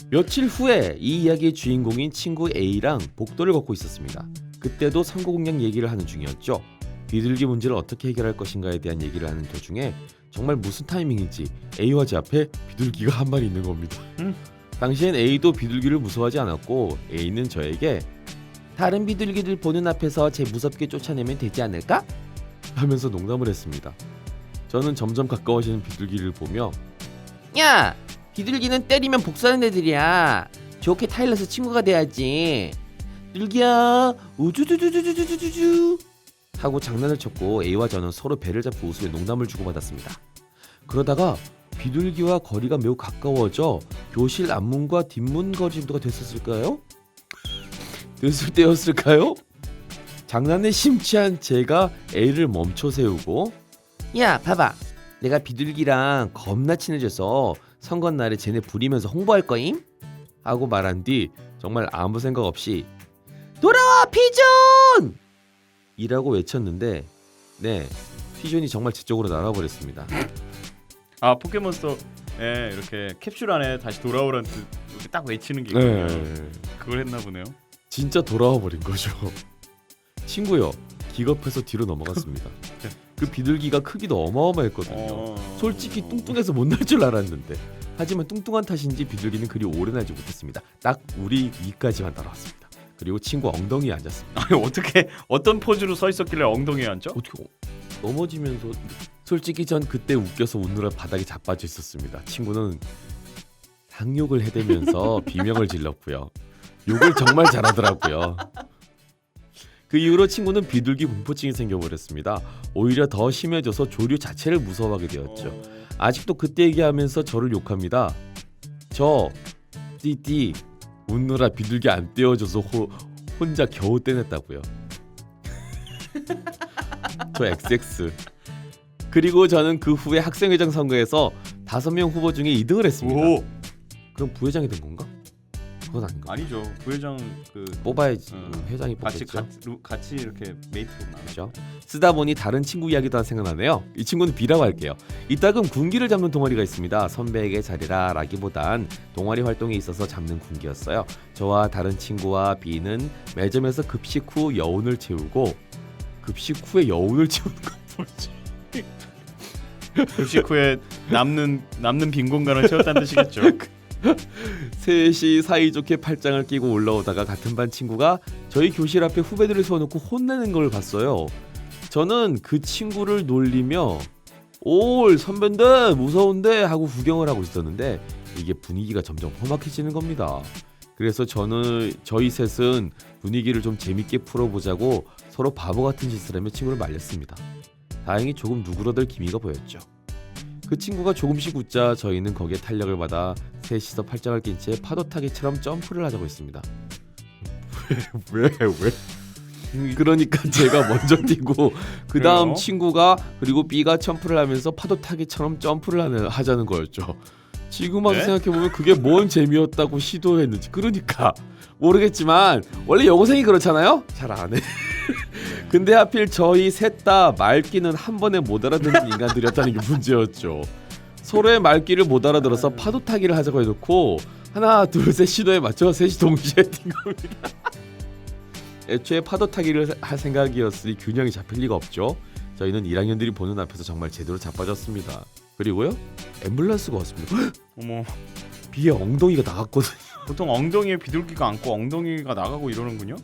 며칠 후에 이 이야기의 주인공인 친구 A랑 복도를 걷고 있었습니다. 그때도 선거공약 얘기를 하는 중이었죠. 비둘기 문제를 어떻게 해결할 것인가에 대한 얘기를 하는 도중에 정말 무슨 타이밍인지 A와 제 앞에 비둘기가 한 마리 있는 겁니다. 당시엔 A도 비둘기를 무서워하지 않았고 A는 저에게 다른 비둘기들 보는 앞에서 제 무섭게 쫓아내면 되지 않을까? 하면서 농담을 했습니다. 저는 점점 가까워지는 비둘기를 보며 야, 비둘기는 때리면 복수하는 애들이야. 좋게 타일러서 친구가 돼야지. 비둘기야, 우주주주주주주주주 하고 장난을 쳤고 A와 저는 서로 배를 잡고 웃으며 농담을 주고받았습니다. 그러다가 비둘기와 거리가 매우 가까워져 교실 앞문과 뒷문 거리 정도가 됐을 때였을까요? 장난에 심취한 제가 A를 멈춰 세우고 야, 봐봐. 내가 비둘기랑 겁나 친해져서 선거 날에 쟤네 부리면서 홍보할 거임? 하고 말한 뒤 정말 아무 생각 없이 돌아와, 피존! 이라고 외쳤는데 네, 피존이 정말 제 쪽으로 날아버렸습니다. 아 포켓몬스터 이렇게 캡슐 안에 다시 돌아오라는 뜻 이렇게 딱 외치는 게 있거든요. 그걸 했나 보네요. 진짜 돌아와 버린 거죠. 친구요, 기겁해서 뒤로 넘어갔습니다. 그 비둘기가 크기도 어마어마했거든요. 솔직히 뚱뚱해서 못 날 줄 알았는데 하지만 뚱뚱한 탓인지 비둘기는 그리 오래 날지 못했습니다. 딱 우리 위까지만 날아왔습니다. 그리고 친구 엉덩이에 앉았습니다. 아니 어떻게 어떤 포즈로 서 있었길래 엉덩이에 앉죠? 어떻게 넘어지면서 솔직히 전 그때 웃겨서 웃느라 바닥에 자빠져 있었습니다. 친구는 상욕을 해대면서 비명을 질렀고요. 욕을 정말 잘하더라고요. 그 이후로 친구는 비둘기 공포증이 생겨버렸습니다. 오히려 더 심해져서 조류 자체를 무서워하게 되었죠. 아직도 그때 얘기하면서 저를 욕합니다. 저 띠띠 웃느라 비둘기 안 떼어줘서 혼자 겨우 떼냈다고요. 저 XX. 그리고 저는 그 후에 학생회장 선거에서 5명 후보 중에 2등을 했습니다. 오! 그럼 부회장이 된 건가? 그건 아닌가? 아니죠. 부회장 그 뽑아야지. 회장이 같이 뽑겠죠. 같이 이렇게 메이트로 나죠. 그렇죠? 쓰다 보니 다른 친구 이야기도 하나 생각나네요. 이 친구는 B라고 할게요. 이따금 군기를 잡는 동아리가 있습니다. 선배에게 잘해라 라기보단 동아리 활동에 있어서 잡는 군기였어요. 저와 다른 친구와 B는 매점에서 급식 후 여운을 채우고 급식 후에 여운을 채우는 건 뭐지? 급식 후에 남는 빈 공간을 채웠다는 뜻이겠죠. 셋이 사이좋게 팔짱을 끼고 올라오다가 같은 반 친구가 저희 교실 앞에 후배들을 세워놓고 혼내는 걸 봤어요. 저는 그 친구를 놀리며 올 선배인데 무서운데 하고 구경을 하고 있었는데 이게 분위기가 점점 험악해지는 겁니다. 그래서 저희 셋은 분위기를 좀 재밌게 풀어보자고 서로 바보 같은 짓을 하며 친구를 말렸습니다. 다행히 조금 누그러들 기미가 보였죠. 그 친구가 조금씩 웃자 저희는 거기에 탄력을 받아 셋이서 팔짱을 낀 채 파도 타기처럼 점프를 하자고 했습니다. 왜? 그러니까 제가 먼저 뛰고 그 다음 그래요? 친구가 그리고 B가 점프를 하면서 파도 타기처럼 점프를 하자는 거였죠. 지금 와서 네? 생각해보면 그게 뭔 재미였다고 시도했는지. 그러니까 모르겠지만 원래 여고생이 그렇잖아요? 잘 안 해. 근데 하필 저희 셋 다 말귀는 한 번에 못 알아듣는 인간들이었다는 게 문제였죠. 서로의 말귀를 못 알아들어서 파도 타기를 하자고 해놓고 하나 둘 셋 시도에 맞춰 셋이 동시에 뛴 겁니다. 애초에 파도 타기를 할 생각이었으니 균형이 잡힐 리가 없죠. 저희는 1학년들이 보는 앞에서 정말 제대로 자빠졌습니다. 그리고요 앰뷸런스가 왔습니다. 어머, 비에 엉덩이가 나갔거든요. 보통 엉덩이에 비둘기가 앉고 엉덩이가 나가고 이러는군요.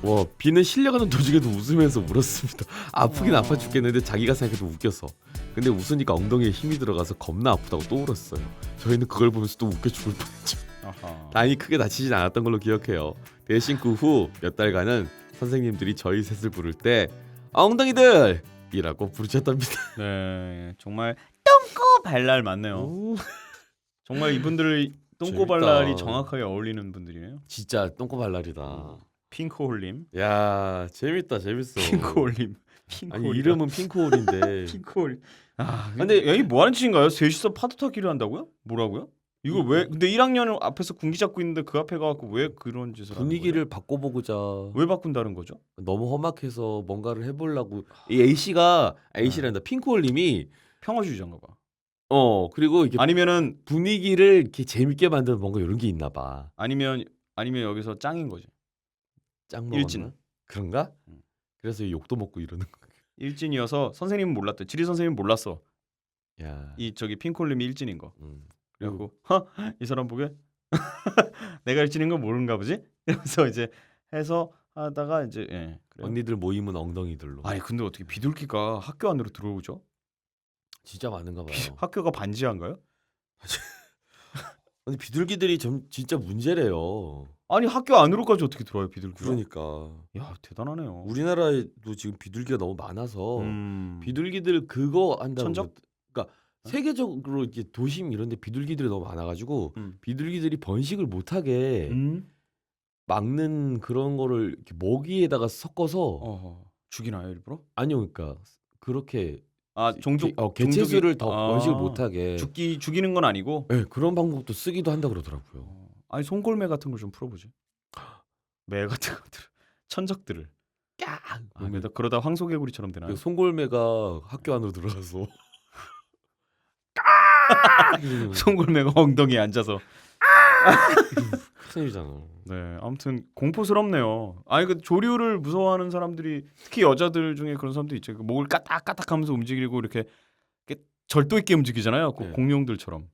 와, 비는 실려가는 도중에도 웃으면서 울었습니다. 아프긴 아파 죽겠는데 자기가 생각해도 웃겨서. 근데 웃으니까 엉덩이에 힘이 들어가서 겁나 아프다고 또 울었어요. 저희는 그걸 보면서 또 웃겨 죽을 뻔했죠. 아하. 다행히 크게 다치진 않았던 걸로 기억해요. 대신 그 후 몇 달간은 선생님들이 저희 셋을 부를 때 엉덩이들! 이라고 부르셨답니다. 네, 정말 똥꼬발랄 맞네요. 오, 정말 이분들 똥꼬발랄이 재밌다. 정확하게 어울리는 분들이네요. 진짜 똥꼬발랄이다. 핑크홀님, 야, 재밌다, 재밌어. 핑크홀님, 아니 핑크홀. 이름은 핑크홀인데. 핑크홀. 아, 근데- 근데 여기 뭐 하는 짓인가요? 셋이서 파도 타기를 한다고요? 뭐라고요? 이거 왜? 근데 1학년 앞에서 군기 잡고 있는데 그 앞에 가갖고 왜 그런 짓을 하는 분위기를 바꿔보고자. 거예요? 왜 바꾼다는 거죠? 너무 험악해서 뭔가를 해보려고. 이 A씨란다. 핑크홀님이 평화주의자인가 봐. 그리고 이게 아니면은 분위기를 이렇게 재밌게 만드는 뭔가 이런 게 있나 봐. 아니면 여기서 짱인 거지. 짱 일진. 먹었나? 그런가? 음. 그래서 욕도 먹고 이러는 거야. 일진이어서 선생님은 몰랐대. 지리 선생님은 몰랐어. 야. 이 저기 핑크홀님이 일진인 거. 음. 그리고 이 사람 보게 내가 일진인 거 모르는가 보지? 이러면서 이제 해서 하다가 이제 그래요. 언니들 모임은 엉덩이들로. 아니 근데 어떻게 비둘기가 학교 안으로 들어오죠? 진짜 많은가 봐요. 학교가 반지하인가요? 근데 비둘기들이 진짜 문제래요. 아니 학교 안으로까지 어떻게 들어와요 비둘기가? 그러니까 야 대단하네요. 우리나라에도 지금 비둘기가 너무 많아서 음. 비둘기들 그거 한다고. 천적? 그러니까 세계적으로 이렇게 도심 이런데 비둘기들이 너무 많아가지고 비둘기들이 번식을 못하게 막는 그런 거를 이렇게 먹이에다가 섞어서 죽이나요 일부러? 아니요, 그러니까 그렇게 종족 개체수를 더 번식을 못하게 죽이는 건 아니고. 네, 그런 방법도 쓰기도 한다 그러더라고요. 아니 송골매 같은 걸 좀 풀어보지. 매 같은 것들, 천적들을. 그러다 황소개구리처럼 되나요? 송골매가 학교 안으로 들어가서 송골매가 엉덩이에 앉아서. 큰일이잖아. 네, 아무튼 공포스럽네요. 아니 그 조류를 무서워하는 사람들이 특히 여자들 중에 그런 사람도 있죠. 그 목을 까딱까딱하면서 움직이고 이렇게 절도 있게 움직이잖아요. 그 네. 공룡들처럼.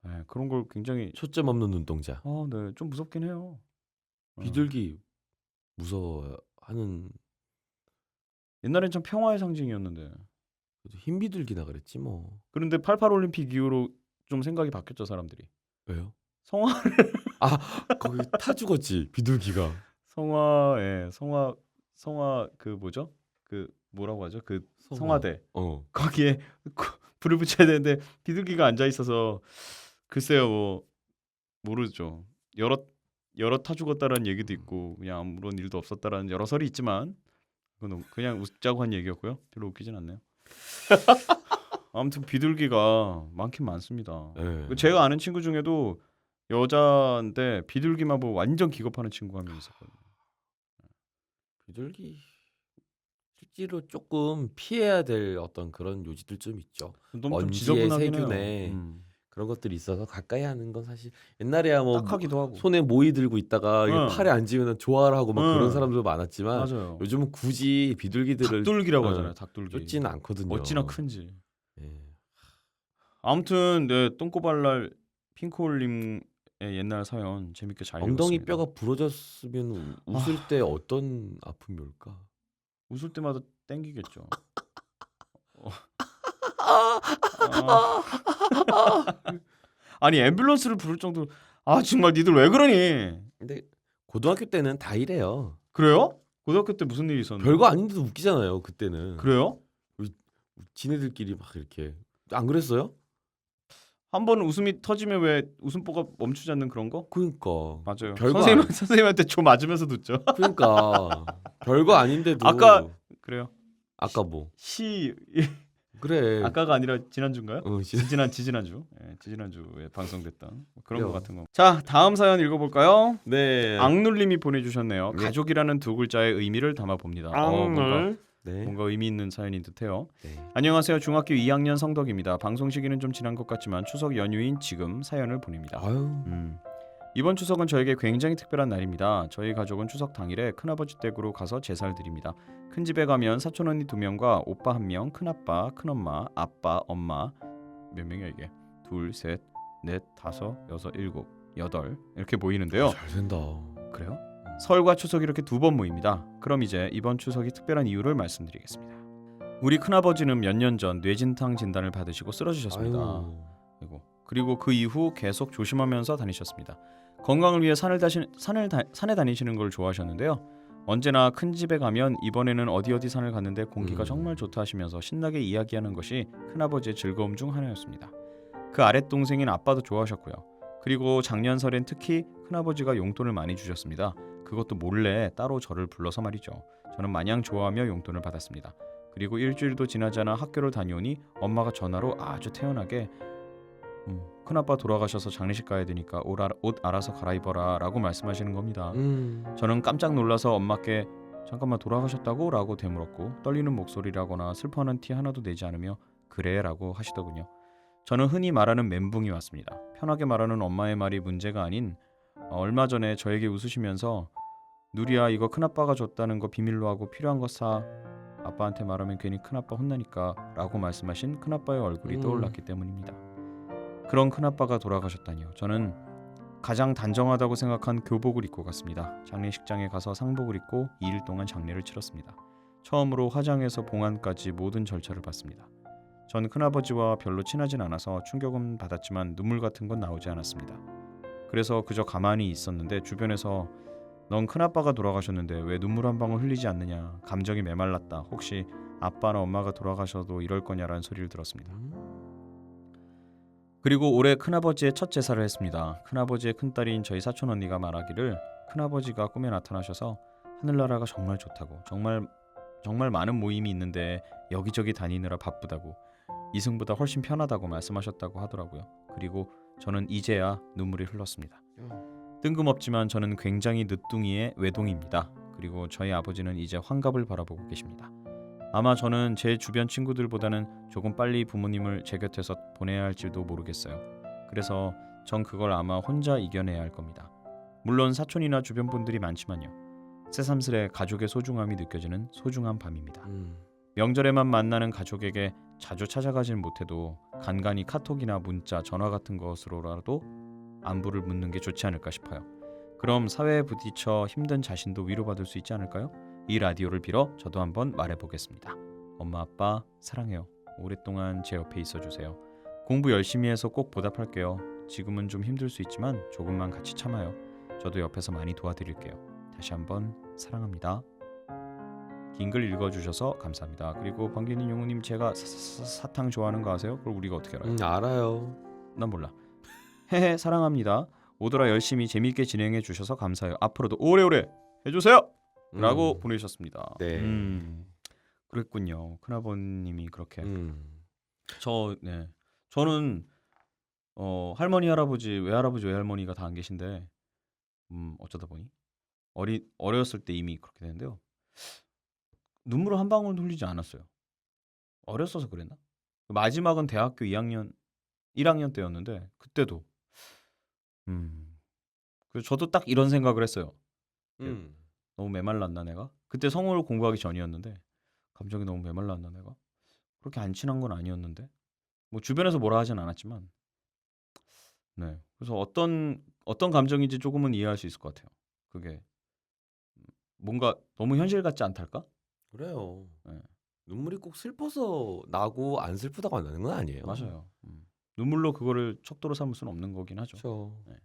네, 그런 걸 굉장히 초점 없는 눈동자. 네, 좀 무섭긴 해요. 비둘기 무서워하는. 옛날엔 참 평화의 상징이었는데. 흰 비둘기나 그랬지 뭐. 그런데 88 올림픽 이후로 좀 생각이 바뀌었죠 사람들이. 왜요? 성화를 거기 타 죽었지 비둘기가. 성화 그 뭐죠? 그 뭐라고 하죠? 그 성화. 성화대. 거기에 불을 붙여야 되는데 비둘기가 앉아 있어서 글쎄요 뭐 모르죠. 여러 타 죽었다라는 얘기도 있고 그냥 아무런 일도 없었다라는 여러 설이 있지만 그건 그냥 웃자고 한 얘기였고요. 별로 웃기진 않네요. 아무튼 비둘기가 많긴 많습니다. 네. 제가 아는 친구 중에도 여자인데 비둘기만 보고 완전 기겁하는 친구가 한 명 있었거든요. 비둘기 실제로 조금 피해야 될 어떤 그런 요지들 좀 있죠. 좀 먼지에 지저분하긴 세균에 해요. 그런 것들이 있어서 가까이 하는 건 사실 옛날에야 뭐 딱하기도 하고. 손에 모이 들고 있다가 이게 응. 팔에 앉으면 좋아라 하고 막 응. 그런 사람도 많았지만 맞아요. 요즘은 굳이 비둘기들을 닭돌기라고 하잖아요. 닭돌기. 쫓지는 않거든요. 어찌나 큰지. 예. 아무튼 네, 똥꼬발랄 핑크홀님의 옛날 사연 재밌게 잘 엉덩이 읽었습니다. 뼈가 부러졌으면 웃을 때 어떤 아픔이 올까? 웃을 때마다 땡기겠죠. 아니 앰뷸런스를 부를 정도로 정말 니들 왜 그러니? 근데 고등학교 때는 다 이래요. 그래요? 고등학교 때 무슨 일이 있었는데? 별거 아닌데도 웃기잖아요. 그때는. 그래요? 지네들끼리 막 이렇게 안 그랬어요? 한 번 웃음이 터지면 왜 웃음보가 멈추지 않는 그런 거? 그러니까 맞아요. 별거 선생님한테 조 맞으면서 듣죠. 그러니까 별거 아닌데도 아까 그래요. 아까 뭐 시 그래 아까가 아니라 지난주인가요? 지지난주에 방송됐던 그런 그래요. 거 같은 거. 자 다음 사연 읽어볼까요? 네 악눌님이 보내주셨네요. 네. 가족이라는 두 글자의 의미를 담아봅니다. 뭔가 의미 있는 사연인 듯해요. 네. 안녕하세요. 중학교 2학년 성덕입니다. 방송 시기는 좀 지난 것 같지만 추석 연휴인 지금 사연을 보냅니다. 아유 이번 추석은 저에게 굉장히 특별한 날입니다. 저희 가족은 추석 당일에 큰아버지 댁으로 가서 제사를 드립니다. 큰 집에 가면 사촌 언니 2명과 오빠 1명, 큰아빠, 큰엄마, 아빠, 엄마 몇 명이야 이게? 2, 3, 4, 5, 6, 7, 8 이렇게 모이는데요. 잘 된다. 그래요? 설과 추석 이렇게 2번 모입니다. 그럼 이제 이번 추석이 특별한 이유를 말씀드리겠습니다. 우리 큰아버지는 몇 년 전 뇌진탕 진단을 받으시고 쓰러지셨습니다. 그리고 그 이후 계속 조심하면서 다니셨습니다. 건강을 위해 산에 다니시는 걸 좋아하셨는데요. 언제나 큰 집에 가면 이번에는 어디 산을 갔는데 공기가 정말 좋다 하시면서 신나게 이야기하는 것이 큰아버지의 즐거움 중 하나였습니다. 그 아랫동생인 아빠도 좋아하셨고요. 그리고 작년 설엔 특히 큰아버지가 용돈을 많이 주셨습니다. 그것도 몰래 따로 저를 불러서 말이죠. 저는 마냥 좋아하며 용돈을 받았습니다. 그리고 일주일도 지나지 않아 학교를 다녀오니 엄마가 전화로 아주 태연하게 큰아빠 돌아가셔서 장례식 가야 되니까 옷 알아서 갈아입어라 라고 말씀하시는 겁니다. 저는 깜짝 놀라서 엄마께 잠깐만 돌아가셨다고? 라고 되물었고 떨리는 목소리라거나 슬퍼하는 티 하나도 내지 않으며 그래 라고 하시더군요. 저는 흔히 말하는 멘붕이 왔습니다. 편하게 말하는 엄마의 말이 문제가 아닌 얼마 전에 저에게 웃으시면서 누리야 이거 큰아빠가 줬다는 거 비밀로 하고 필요한 거 사. 아빠한테 말하면 괜히 큰아빠 혼나니까 라고 말씀하신 큰아빠의 얼굴이 떠올랐기 때문입니다. 그런 큰아빠가 돌아가셨다니요. 저는 가장 단정하다고 생각한 교복을 입고 갔습니다. 장례식장에 가서 상복을 입고 2일 동안 장례를 치렀습니다. 처음으로 화장에서 봉안까지 모든 절차를 봤습니다. 전 큰아버지와 별로 친하진 않아서 충격은 받았지만 눈물 같은 건 나오지 않았습니다. 그래서 그저 가만히 있었는데 주변에서 넌 큰아빠가 돌아가셨는데 왜 눈물 한 방울 흘리지 않느냐, 감정이 메말랐다, 혹시 아빠나 엄마가 돌아가셔도 이럴 거냐라는 소리를 들었습니다. 그리고 올해 큰아버지의 첫 제사를 했습니다. 큰아버지의 큰딸인 저희 사촌 언니가 말하기를 큰아버지가 꿈에 나타나셔서 하늘나라가 정말 좋다고, 정말 많은 모임이 있는데 여기저기 다니느라 바쁘다고, 이승보다 훨씬 편하다고 말씀하셨다고 하더라고요. 그리고 저는 이제야 눈물이 흘렀습니다. 뜬금없지만 저는 굉장히 늦둥이의 외동입니다. 그리고 저희 아버지는 이제 환갑을 바라보고 계십니다. 아마 저는 제 주변 친구들보다는 조금 빨리 부모님을 제 곁에서 보내야 할지도 모르겠어요. 그래서 전 그걸 아마 혼자 이겨내야 할 겁니다. 물론 사촌이나 주변 분들이 많지만요. 새삼스레 가족의 소중함이 느껴지는 소중한 밤입니다. 명절에만 만나는 가족에게 자주 찾아가진 못해도 간간히 카톡이나 문자, 전화 같은 것으로라도 안부를 묻는 게 좋지 않을까 싶어요. 그럼 사회에 부딪혀 힘든 자신도 위로받을 수 있지 않을까요? 이 라디오를 빌어 저도 한번 말해보겠습니다. 엄마 아빠 사랑해요. 오랫동안 제 옆에 있어주세요. 공부 열심히 해서 꼭 보답할게요. 지금은 좀 힘들 수 있지만 조금만 같이 참아요. 저도 옆에서 많이 도와드릴게요. 다시 한번 사랑합니다. 긴 글 읽어주셔서 감사합니다. 그리고 방귀님 용우님 제가 사탕 좋아하는 거 아세요? 그걸 우리가 어떻게 알아요? 알아요. 난 몰라. 헤헤 사랑합니다. 오더라 열심히 재미있게 진행해 주셔서 감사해요. 앞으로도 오래오래 해주세요. 라고 보내주셨습니다. 네. 그랬군요. 큰아버님이 그렇게. 저는 할머니 할아버지 외할머니가 다 안 계신데 어쩌다 보니 어렸을 때 이미 그렇게 되는데요. 눈물을 한 방울도 흘리지 않았어요. 어렸어서 그랬나? 마지막은 대학교 1학년 때였는데 그때도 그래서 저도 딱 이런 생각을 했어요. 너무 메말랐나 내가? 그때 성우를 공부하기 전이었는데 감정이 너무 메말랐나 내가? 그렇게 안 친한 건 아니었는데 뭐 주변에서 뭐라 하진 않았지만 네 그래서 어떤 감정인지 조금은 이해할 수 있을 것 같아요. 그게 뭔가 너무 현실 같지 않달까? 그래요. 네. 눈물이 꼭 슬퍼서 나고 안 슬프다고 안 나는 건 아니에요. 맞아요. 눈물로 그거를 척도로 삼을 수는 없는 거긴 하죠. 그렇죠. 네.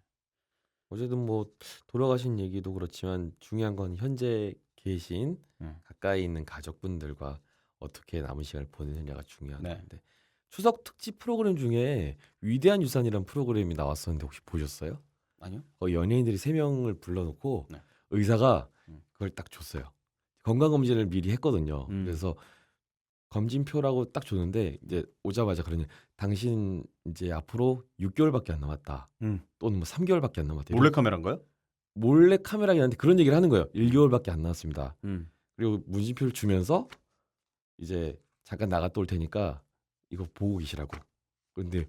어쨌든 뭐 돌아가신 얘기도 그렇지만 중요한 건 현재 계신 가까이 있는 가족분들과 어떻게 남은 시간을 보내느냐가 중요한데 추석 특집 프로그램 중에 위대한 유산이라는 프로그램이 나왔었는데 혹시 보셨어요? 아니요. 연예인들이 3명을 불러놓고 네. 의사가 그걸 딱 줬어요. 건강검진을 미리 했거든요. 그래서 검진표라고 딱 줬는데 이제 오자마자 그러냐 당신 이제 앞으로 6개월밖에 안 남았다 또는 뭐 3개월밖에 안 남았다. 몰래카메라인가요? 몰래카메라긴 한데 그런 얘기를 하는 거예요. 1개월밖에 안 남았습니다. 그리고 문진표를 주면서 이제 잠깐 나갔다 올 테니까 이거 보고 계시라고. 근데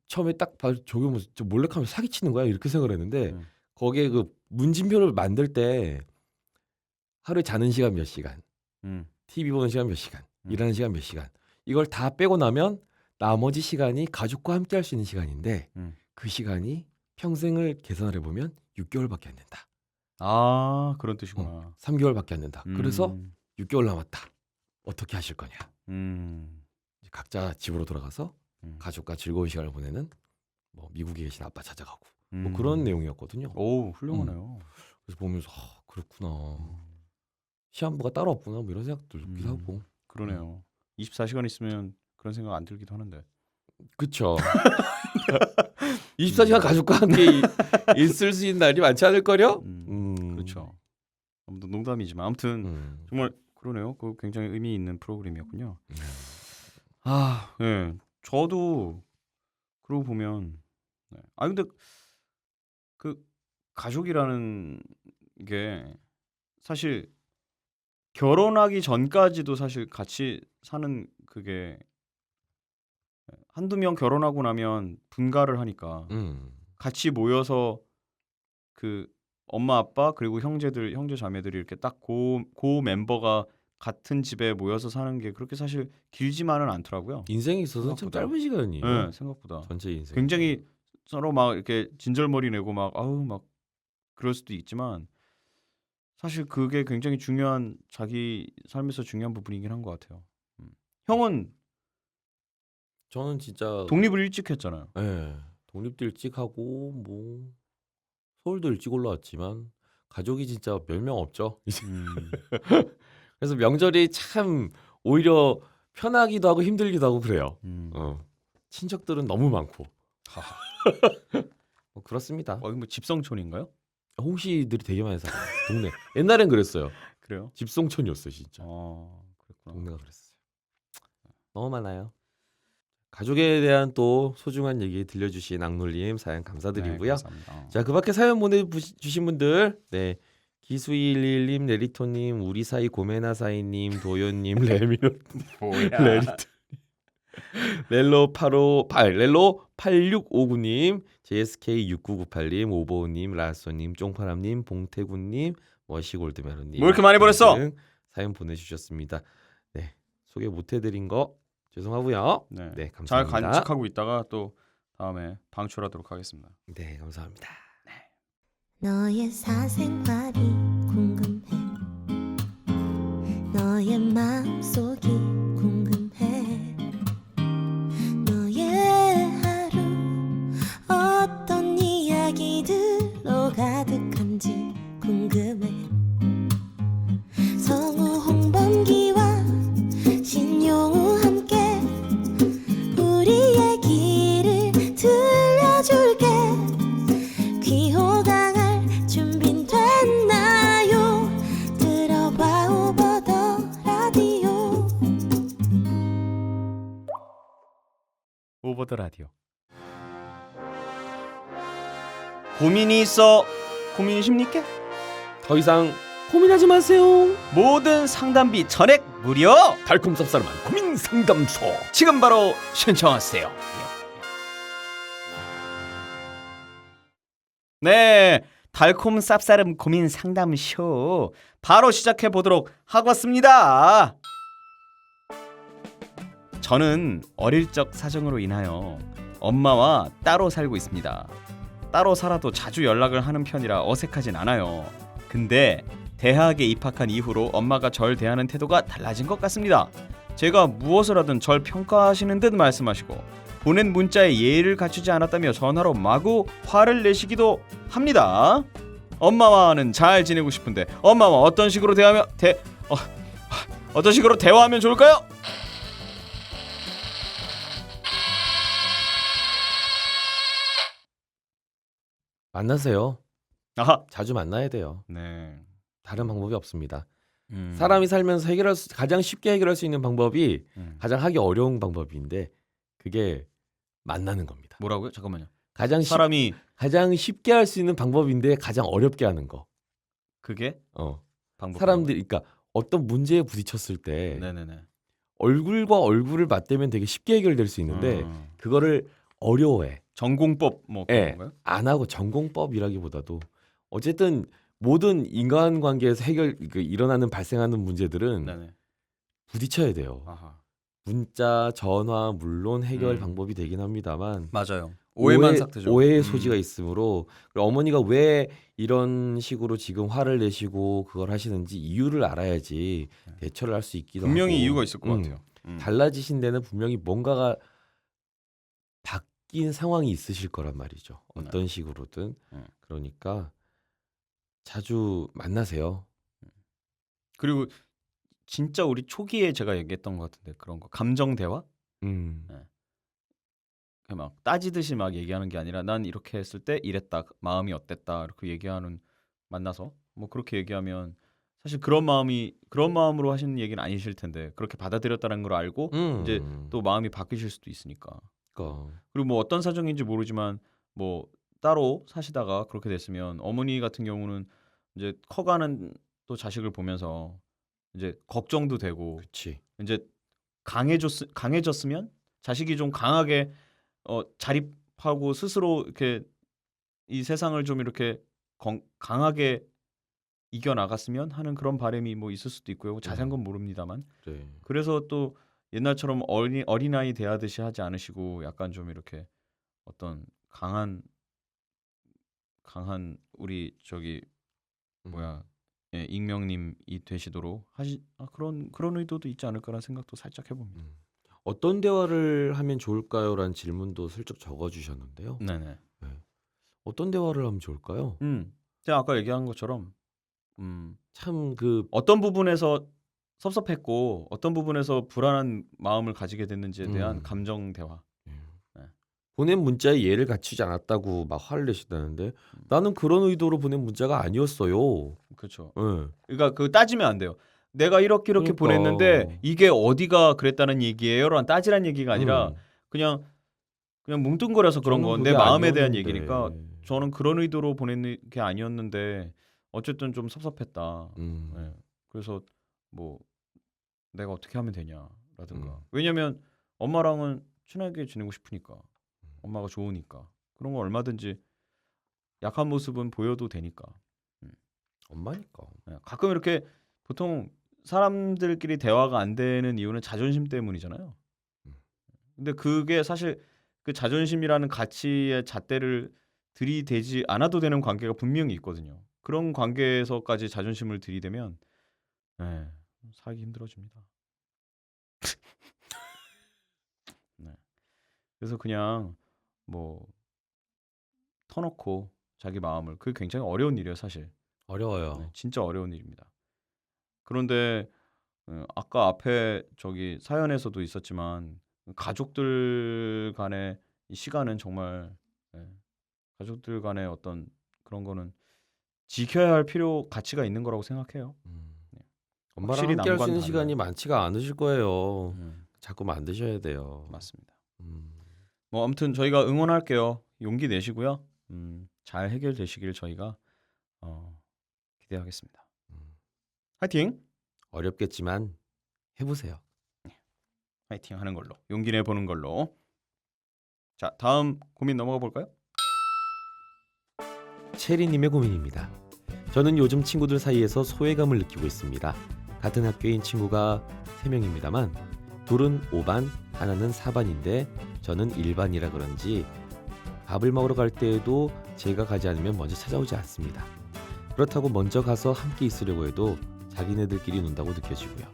처음에 딱 봐서 저게 뭐 저 몰래카메라 사기치는 거야 이렇게 생각을 했는데 거기에 그 문진표를 만들 때 하루에 자는 시간 몇 시간, TV 보는 시간 몇 시간, 일하는 시간 몇 시간 이걸 다 빼고 나면 나머지 시간이 가족과 함께 할 수 있는 시간인데 그 시간이 평생을 계산을 해보면 6개월밖에 안 된다. 아 그런 뜻이구나. 3개월밖에 안 된다. 그래서 6개월 남았다. 어떻게 하실 거냐. 각자 집으로 돌아가서 가족과 즐거운 시간을 보내는 뭐 미국에 계신 아빠 찾아가고 뭐 그런 내용이었거든요. 오 훌륭하네요. 그래서 보면서 그렇구나. 시한부가 따로 없구나 뭐 이런 생각도 들기도 하고. 그러네요. 24시간 있으면 그런 생각 안 들기도 하는데. 그쵸. 24시간 가족과 함께 있을 수 있는 날이 많지 않을걸요? 그렇죠. 아무튼 농담이지만 아무튼 정말 그러네요. 그 굉장히 의미 있는 프로그램이었군요. 네. 저도 그러고 보면 근데 그 가족이라는 게 사실 결혼하기 전까지도 사실 같이 사는 그게 한두 명 결혼하고 나면 분가를 하니까 같이 모여서 그 엄마 아빠 그리고 형제 자매들이 이렇게 딱 고 멤버가 같은 집에 모여서 사는 게 그렇게 사실 길지만은 않더라고요. 인생에 있어서 참 짧은 시간이에요. 네, 생각보다. 전체 인생. 굉장히 서로 막 이렇게 진절머리 내고 막 그럴 수도 있지만 사실 그게 굉장히 중요한 자기 삶에서 중요한 부분이긴 한 것 같아요. 형은 저는 진짜 독립을 일찍 했잖아요. 네, 독립도 일찍 하고 뭐 서울도 일찍 올라왔지만 가족이 진짜 몇 명 없죠. 그래서 명절이 참 오히려 편하기도 하고 힘들기도 하고 그래요. 친척들은 너무 많고. 뭐 그렇습니다. 뭐 집성촌인가요? 홍씨들이 되게 많이 살아요. 동네. 옛날엔 그랬어요. 그래요? 집성촌이었어요, 진짜. 그랬구나. 동네가 그랬어요. 너무 많아요. 가족에 대한 또 소중한 얘기 들려주신 악놀님 사연 감사드리고요. 네, 감사합니다. 자, 그 밖에 사연 보내주신 분들, 기수111님, 레리토님, 우리 사이 고메나사이님, 도연님, 레미노, 레리토, 렐로 8659님, JSK6998님, 오보님, 라쏘님, 쫑파람님, 봉태군님, 머시골드메로님. 뭐 이렇게 많이 보냈어? 사연 보내주셨습니다. 네, 소개 못해드린 거 죄송하고요. 네, 감사합니다. 잘 간직하고 있다가 또 다음에 방출하도록 하겠습니다. 네, 감사합니다. 너의 사생활이 궁금해. 너의 마음속이 궁금해. 이야기들로 가득한지 궁금해. 성우 홍범기와 신용우 함께 우리 얘기를 들려줄게. 귀호강할 준비는 됐나요? 들어봐 오버더 라디오. 오버 더 라디오. 고민이 있어 고민이십니까? 더 이상 고민하지 마세요. 모든 상담비 전액 무료. 달콤 쌉싸름한 고민 상담소. 지금 바로 신청하세요. 네, 달콤 쌉싸름 고민 상담쇼 바로 시작해 보도록 하겠습니다. 저는 어릴 적 사정으로 인하여 엄마와 따로 살고 있습니다. 따로 살아도 자주 연락을 하는 편이라 어색하진 않아요. 근데 대학에 입학한 이후로 엄마가 절 대하는 태도가 달라진 것 같습니다. 제가 무엇을 하든 절 평가하시는 듯 말씀하시고 보낸 문자에 예의를 갖추지 않았다며 전화로 마구 화를 내시기도 합니다. 엄마와는 잘 지내고 싶은데 엄마와 어떤 식으로 어떤 식으로 대화하면 좋을까요? 만나세요. 아하. 자주 만나야 돼요. 네. 다른 방법이 없습니다. 사람이 살면서 가장 쉽게 해결할 수 있는 방법이 가장 하기 어려운 방법인데 그게 만나는 겁니다. 뭐라고요? 잠깐만요. 가장 쉽게 할 수 있는 방법인데 가장 어렵게 하는 거. 그게 방법. 사람들이 그러니까 어떤 문제에 부딪혔을 때 네네네. 얼굴과 얼굴을 맞대면 되게 쉽게 해결될 수 있는데 그거를 어려워해. 전공법 뭐 그런 예, 건가요? 안 하고 전공법이라기보다도 어쨌든 모든 인간관계에서 일어나는 발생하는 문제들은 네네. 부딪혀야 돼요. 아하. 문자, 전화 물론 해결 방법이 되긴 합니다만 맞아요. 오해만 삭트죠. 오해의 소지가 있으므로 그리고 어머니가 왜 이런 식으로 지금 화를 내시고 그걸 하시는지 이유를 알아야지 대처를 할 수 있기도 분명히 하고. 이유가 있을 것 같아요. 달라지신 데는 분명히 뭔가가 바뀐 상황이 있으실 거란 말이죠. 어떤 식으로든. 그러니까 자주 만나세요. 그리고 진짜 우리 초기에 제가 얘기했던 것 같은데 그런 거 감정 대화? 막 따지듯이 막 얘기하는 게 아니라 난 이렇게 했을 때 이랬다 마음이 어땠다 이렇게 얘기하는 만나서 뭐 그렇게 얘기하면 사실 그런 마음으로 하시는 얘기는 아니실 텐데 그렇게 받아들였다는 걸 알고 이제 또 마음이 바뀌실 수도 있으니까. 그리고 뭐 어떤 사정인지 모르지만 뭐 따로 사시다가 그렇게 됐으면 어머니 같은 경우는 이제 커가는 또 자식을 보면서 이제 걱정도 되고 그렇지. 이제 강해졌으면 자식이 좀 강하게 자립하고 스스로 이렇게 이 세상을 좀 이렇게 강하게 이겨 나갔으면 하는 그런 바람이 뭐 있을 수도 있고요. 자세한 건 모릅니다만. 그래. 그래서 또 옛날처럼 어린아이 대하듯이 하지 않으시고 약간 좀 이렇게 어떤 강한 우리 저기 뭐야 익명님이 되시도록 그런 의도도 있지 않을까라는 생각도 살짝 해봅니다. 어떤 대화를 하면 좋을까요?라는 질문도 슬쩍 적어주셨는데요. 네네. 어떤 대화를 하면 좋을까요? 제가 아까 얘기한 것처럼 참 어떤 부분에서 섭섭했고 어떤 부분에서 불안한 마음을 가지게 됐는지에 대한 감정 대화. 보낸 문자에 예를 갖추지 않았다고 막 화를 내신다는데 나는 그런 의도로 보낸 문자가 아니었어요. 그렇죠. 네. 그러니까 그 따지면 안 돼요. 내가 이렇게 그러니까. 보냈는데 이게 어디가 그랬다는 얘기예요라는 따지란 얘기가 아니라 그냥 뭉뚱거려서 그런 건 내 마음에 대한 얘기니까 저는 그런 의도로 보낸 게 아니었는데 어쨌든 좀 섭섭했다. 네. 그래서 뭐 내가 어떻게 하면 되냐라든가. 왜냐면 엄마랑은 친하게 지내고 싶으니까. 엄마가 좋으니까. 그런 거 얼마든지 약한 모습은 보여도 되니까. 엄마니까. 네. 가끔 이렇게 보통 사람들끼리 대화가 안 되는 이유는 자존심 때문이잖아요. 근데 그게 사실 그 자존심이라는 가치의 잣대를 들이대지 않아도 되는 관계가 분명히 있거든요. 그런 관계에서까지 자존심을 들이대면 살기 힘들어집니다. 네. 그래서 그냥 뭐 터놓고 자기 마음을. 그게 굉장히 어려운 일이에요, 사실. 어려워요. 네, 진짜 어려운 일입니다. 그런데 아까 앞에 저기 사연에서도 있었지만 가족들 간의 이 시간은 정말 가족들 간의 어떤 그런 거는 지켜야 할 가치가 있는 거라고 생각해요. 엄마랑 확실히 함께 할 수 남과는 있는 달라요. 시간이 많지가 않으실 거예요. 자꾸 만드셔야 돼요. 맞습니다. 음. 뭐 아무튼 저희가 응원할게요. 용기 내시고요. 잘 해결되시길 저희가 기대하겠습니다. 화이팅! 어렵겠지만 해보세요. 화이팅 하는 걸로. 용기 내보는 걸로. 자, 다음 고민 넘어가 볼까요? 체리님의 고민입니다. 저는 요즘 친구들 사이에서 소외감을 느끼고 있습니다. 같은 학교인 친구가 3명입니다만 둘은 5반, 하나는 4반인데 저는 1반이라 그런지 밥을 먹으러 갈 때에도 제가 가지 않으면 먼저 찾아오지 않습니다. 그렇다고 먼저 가서 함께 있으려고 해도 자기네들끼리 논다고 느껴지고요.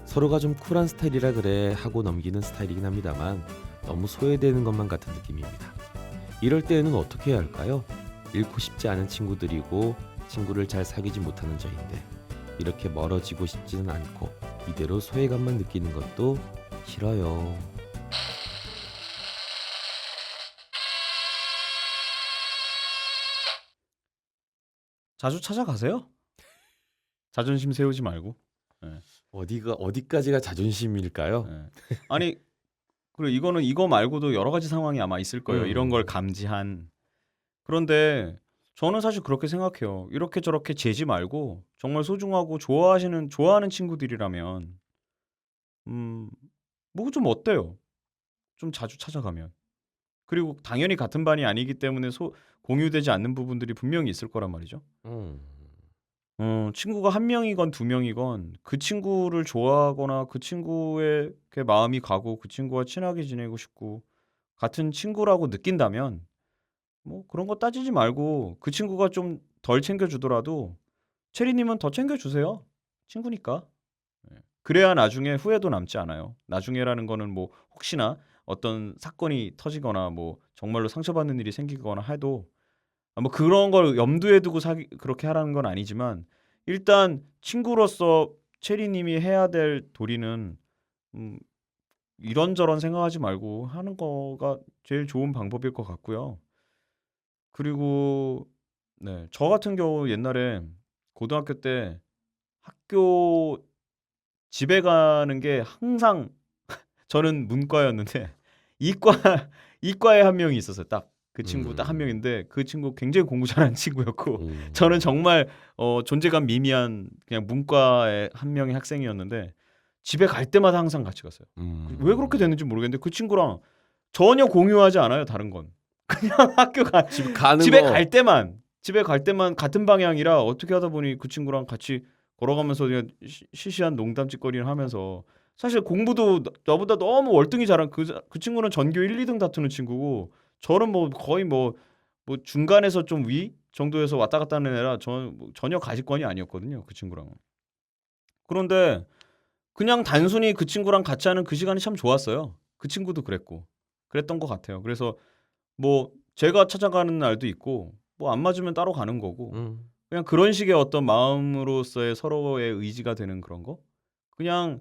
서로가 좀 쿨한 스타일이라 그래 하고 넘기는 스타일이긴 합니다만 너무 소외되는 것만 같은 느낌입니다. 이럴 때에는 어떻게 해야 할까요? 잃고 싶지 않은 친구들이고 친구를 잘 사귀지 못하는 저인데 이렇게 멀어지고 싶지는 않고 이대로 소외감만 느끼는 것도 싫어요. 자주 찾아가세요. 자존심 세우지 말고. 어디까지가 자존심일까요? 아니 그리고 이거는 이거 말고도 여러 가지 상황이 아마 있을 거예요. 이런 걸 감지한. 그런데 저는 사실 그렇게 생각해요. 이렇게 저렇게 재지 말고 정말 소중하고 좋아하는 친구들이라면 뭐 좀 어때요? 좀 자주 찾아가면. 그리고 당연히 같은 반이 아니기 때문에 공유되지 않는 부분들이 분명히 있을 거란 말이죠. 친구가 1명이건 2명이건 그 친구를 좋아하거나 그 친구의 마음이 가고 그 친구와 친하게 지내고 싶고 같은 친구라고 느낀다면 뭐 그런 거 따지지 말고 그 친구가 좀 덜 챙겨주더라도 체리님은 더 챙겨주세요. 친구니까. 그래야 나중에 후회도 남지 않아요. 나중에라는 거는 뭐 혹시나 어떤 사건이 터지거나 뭐 정말로 상처받는 일이 생기거나 해도 뭐 그런 걸 염두에 두고 그렇게 하라는 건 아니지만 일단 친구로서 체리님이 해야 될 도리는 이런저런 생각하지 말고 하는 거가 제일 좋은 방법일 것 같고요. 그리고 네, 저 같은 경우 옛날에 고등학교 때 학교 집에 가는 게 항상 저는 문과였는데 이과에 한 명이 있었어요. 딱 그 친구 딱 한 명인데 그 친구 굉장히 공부 잘하는 친구였고 저는 정말 존재감 미미한 그냥 문과의 한 명의 학생이었는데 집에 갈 때마다 항상 같이 갔어요. 왜 그렇게 됐는지 모르겠는데 그 친구랑 전혀 공유하지 않아요. 다른 건 그냥 집에 갈 때만 같은 방향이라 어떻게 하다 보니 그 친구랑 같이 걸어가면서 그냥 시시한 농담짓거리를 하면서 사실 공부도 나보다 너무 월등히 잘한 그 친구는 전교 1, 2등 다투는 친구고 저는 뭐 거의 뭐 중간에서 좀 위 정도에서 왔다 갔다 하는 애라 저는 전혀 가시권이 아니었거든요. 그 친구랑은. 그런데 그냥 단순히 그 친구랑 같이 하는 그 시간이 참 좋았어요. 그 친구도 그랬던 것 같아요. 그래서 뭐 제가 찾아가는 날도 있고 뭐 안 맞으면 따로 가는 거고 그냥 그런 식의 어떤 마음으로서의 서로의 의지가 되는 그런 거? 그냥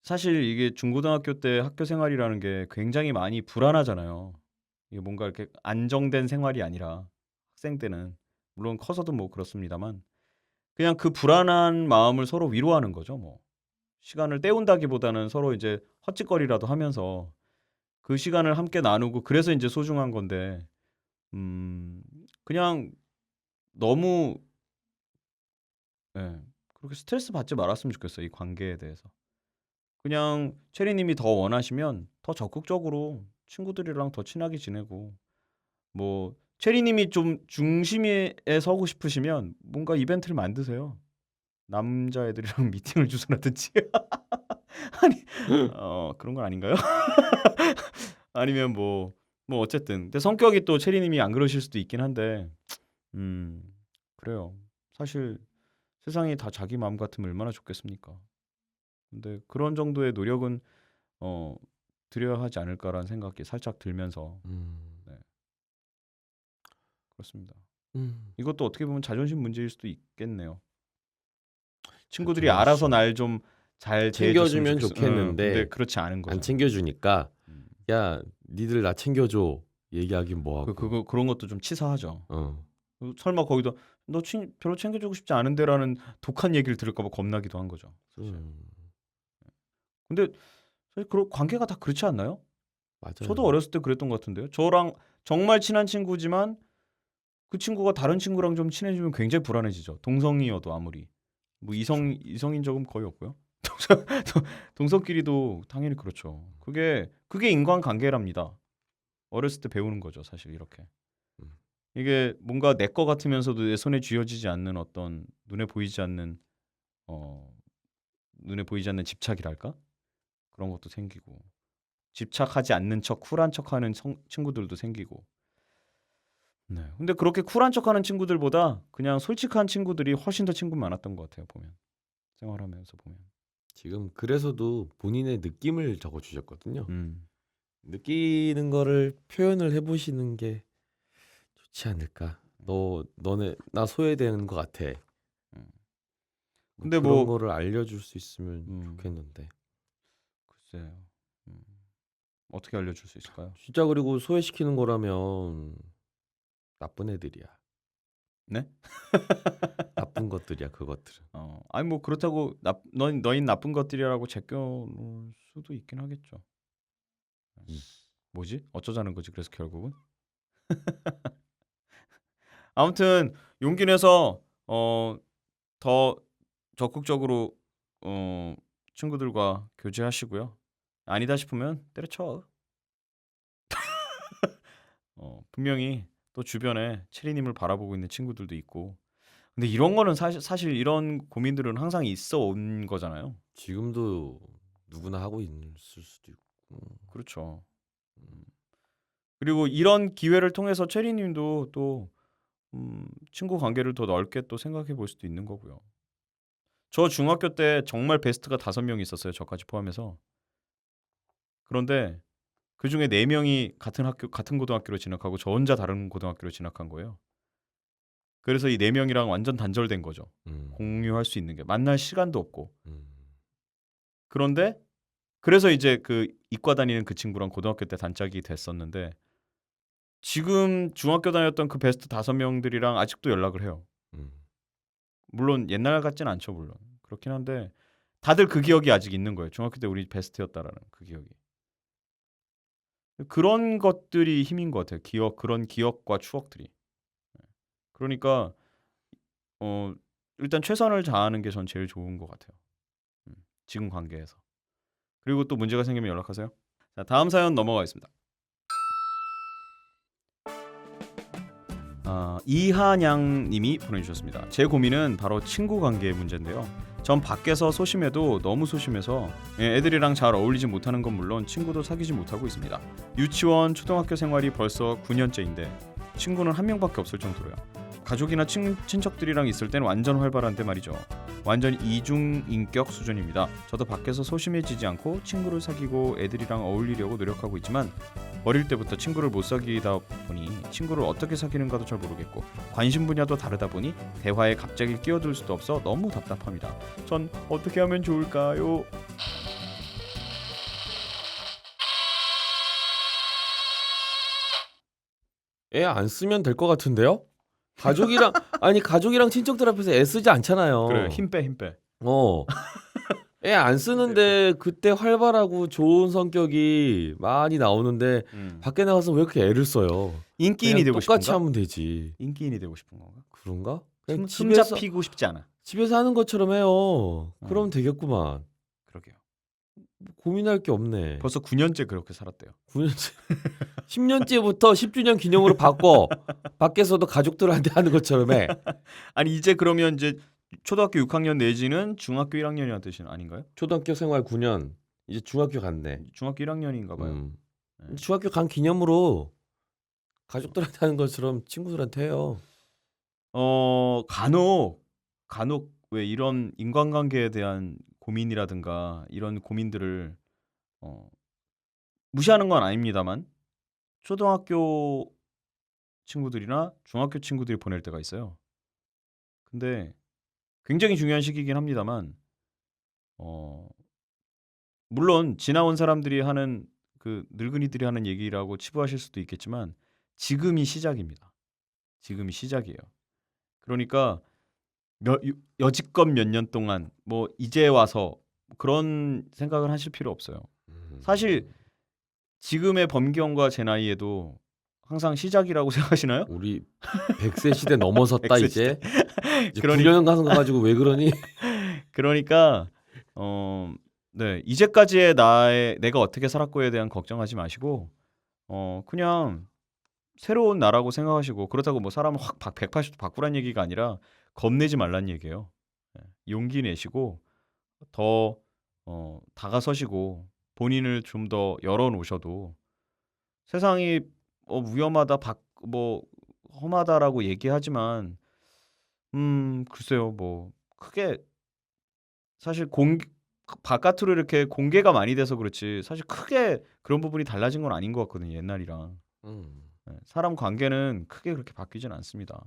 사실 이게 중고등학교 때 학교 생활이라는 게 굉장히 많이 불안하잖아요. 이게 뭔가 이렇게 안정된 생활이 아니라 학생 때는 물론 커서도 뭐 그렇습니다만 그냥 그 불안한 마음을 서로 위로하는 거죠. 뭐 시간을 때운다기보다는 서로 이제 헛짓거리라도 하면서 그 시간을 함께 나누고 그래서 이제 소중한 건데 그냥 너무 그렇게 스트레스 받지 말았으면 좋겠어요. 이 관계에 대해서. 그냥 체리님이 더 원하시면 더 적극적으로 친구들이랑 더 친하게 지내고 뭐 체리님이 좀 중심에 서고 싶으시면 뭔가 이벤트를 만드세요. 남자애들이랑 미팅을 주선하든지 아니 그런 건 아닌가요? 아니면 뭐 어쨌든 근데 성격이 또 체리님이 안 그러실 수도 있긴 한데 그래요. 사실 세상이 다 자기 마음 같으면 얼마나 좋겠습니까? 근데 그런 정도의 노력은 드려야 하지 않을까라는 생각이 살짝 들면서 네. 그렇습니다. 음. 이것도 어떻게 보면 자존심 문제일 수도 있겠네요. 친구들이 자존심. 알아서 날 좀 잘 챙겨주면 좋겠는데 근데 그렇지 않은 거죠. 안 챙겨주니까 음. 야 니들 나 챙겨줘 얘기하긴 뭐하고. 그런 것도 좀 치사하죠. 어. 설마 거기다 너 별로 챙겨주고 싶지 않은데라는 독한 얘기를 들을까봐 겁나기도 한 거죠. 근데 사실 관계가 다 그렇지 않나요? 맞아요. 저도 어렸을 때 그랬던 것 같은데요. 저랑 정말 친한 친구지만 그 친구가 다른 친구랑 좀 친해지면 굉장히 불안해지죠. 동성이어도 아무리 뭐 이성인 적은 거의 없고요. 동성끼리도 당연히 그렇죠. 그게 인간관계랍니다. 어렸을 때 배우는 거죠, 사실 이렇게. 이게 뭔가 내 거 같으면서도 내 손에 쥐어지지 않는 어떤 눈에 보이지 않는 집착이랄까? 그런 것도 생기고 집착하지 않는 척 쿨한 척하는 친구들도 생기고. 네. 근데 그렇게 쿨한 척하는 친구들보다 그냥 솔직한 친구들이 훨씬 더 친구 많았던 것 같아요. 보면 생활하면서 보면. 지금 그래서도 본인의 느낌을 적어주셨거든요. 느끼는 거를 표현을 해보시는 게 좋지 않을까. 너네 나 소외되는 것 같아. 근데 그런 뭐 거를 알려줄 수 있으면 좋겠는데. 글쎄요. 어떻게 알려줄 수 있을까요? 진짜 그리고 소외시키는 거라면 나쁜 애들이야. 네? 나쁜 것들이야 그것들은. 아니 뭐 그렇다고 너희 나쁜 것들이라고 제껴놓을 수도 있긴 하겠죠. 뭐지? 어쩌자는 거지? 그래서 결국은 아무튼 용기 내서 더 적극적으로 친구들과 교제하시고요. 아니다 싶으면 때려쳐. 분명히 또 주변에 체리님을 바라보고 있는 친구들도 있고. 근데 이런 거는 사실 이런 고민들은 항상 있어 온 거잖아요. 지금도 누구나 하고 있을 수도 있고. 그렇죠. 그리고 이런 기회를 통해서 체리님도 또 친구 관계를 더 넓게 또 생각해 볼 수도 있는 거고요. 저 중학교 때 정말 베스트가 5명이 있었어요. 저까지 포함해서. 그런데 그 중에 4명이 같은 고등학교로 진학하고 저 혼자 다른 고등학교로 진학한 거예요. 그래서 이 4명이랑 완전 단절된 거죠. 공유할 수 있는 게 만날 시간도 없고. 그런데 그래서 이제 그 이과 다니는 그 친구랑 고등학교 때 단짝이 됐었는데 지금 중학교 다녔던 그 베스트 5명들이랑 아직도 연락을 해요. 물론 옛날 같진 않죠, 물론. 그렇긴 한데 다들 그 기억이 아직 있는 거예요. 중학교 때 우리 베스트였다라는 그 기억이. 그런 것들이 힘인 것 같아요. 그런 기억과 추억들이. 그러니까 일단 최선을 다하는 게 전 제일 좋은 것 같아요. 지금 관계에서. 그리고 또 문제가 생기면 연락하세요. 자, 다음 사연 넘어가겠습니다. 이한양님이 보내주셨습니다. 제 고민은 바로 친구 관계의 문제인데요. 전 밖에서 소심해도 너무 소심해서 애들이랑 잘 어울리지 못하는 건 물론 친구도 사귀지 못하고 있습니다. 유치원, 초등학교 생활이 벌써 9년째인데 친구는 한 명밖에 없을 정도로요. 가족이나 친척들이랑 있을 땐 완전 활발한데 말이죠. 완전 이중인격 수준입니다. 저도 밖에서 소심해지지 않고 친구를 사귀고 애들이랑 어울리려고 노력하고 있지만 어릴 때부터 친구를 못 사귀다 보니 친구를 어떻게 사귀는가도 잘 모르겠고 관심 분야도 다르다 보니 대화에 갑자기 끼어들 수도 없어 너무 답답합니다. 전 어떻게 하면 좋을까요? 애 안 쓰면 될 것 같은데요? 가족이랑 친척들 앞에서 애 쓰지 않잖아요. 그래, 힘 빼. 애 안 쓰는데 그때 활발하고 좋은 성격이 많이 나오는데 밖에 나가서 왜 이렇게 애를 써요? 인기인이 되고 싶은가? 똑같이 하면 되지. 인기인이 되고 싶은 건가? 그런가? 그냥 흠 잡히고 싶지 않아. 집에서 하는 것처럼 해요. 그럼 되겠구만. 그러게요. 고민할 게 없네. 벌써 9년째 그렇게 살았대요. 9년째. 10년째부터 10주년 기념으로 바꿔. 밖에서도 가족들한테 하는 것처럼 해. 아니 이제 그러면 이제 초등학교 6학년 내지는 중학교 1학년이라는 뜻은 아닌가요? 초등학교 생활 9년. 이제 중학교 갔네. 중학교 1학년인가 봐요. 네. 중학교 간 기념으로 가족들한테 하는 것처럼 친구들한테 해요. 간혹 왜 이런 인간관계에 대한 고민이라든가 이런 고민들을 무시하는 건 아닙니다만 초등학교 친구들이나 중학교 친구들이 보낼 때가 있어요. 근데 굉장히 중요한 시기이긴 합니다만 물론 지나온 사람들이 하는 그 늙은이들이 하는 얘기라고 치부하실 수도 있겠지만 지금이 시작입니다. 지금이 시작이에요. 그러니까 여지껏 몇 년 동안 뭐 이제 와서 그런 생각을 하실 필요 없어요. 사실 지금의 범기형과 제 나이에도 항상 시작이라고 생각하시나요? 우리 100세 시대 넘어섰다 100세 이제. 이제 그러니까- 9년 가서 가지고 왜 그러니? 그러니까 네, 이제까지의 내가 어떻게 살았고에 대한 걱정하지 마시고 그냥 새로운 나라고 생각하시고 그렇다고 뭐 사람을 확 180도 바꾸란 얘기가 아니라 겁내지 말란 얘기예요. 용기 내시고 더 다가서시고 본인을 좀 더 열어놓으셔도 세상이 위험하다, 뭐 험하다라고 얘기하지만 글쎄요, 뭐 크게 사실 바깥으로 이렇게 공개가 많이 돼서 그렇지 사실 크게 그런 부분이 달라진 건 아닌 것 같거든요, 옛날이랑. 사람 관계는 크게 그렇게 바뀌진 않습니다.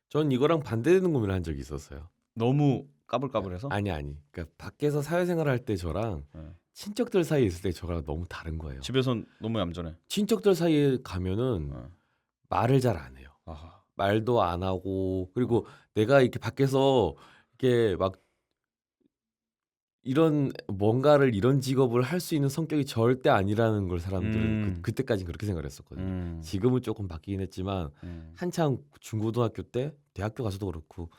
전 이거랑 반대되는 고민을 한 적이 있었어요. 너무 까불까불해서? 아니. 그러니까 밖에서 사회생활 할 때 저랑 친척들 사이에 있을 때 저랑 너무 다른 거예요. 집에선 너무 얌전해. 친척들 사이에 가면은 말을 잘 안 해요. 아하. 말도 안 하고 그리고 내가 이렇게 밖에서 이렇게 막 이런 뭔가를 이런 직업을 할 수 있는 성격이 절대 아니라는 걸 사람들은 그때까지는 그렇게 생각을 했었거든요. 지금은 조금 바뀌긴 했지만 한창 중고등학교 때 대학교 가서도 그렇고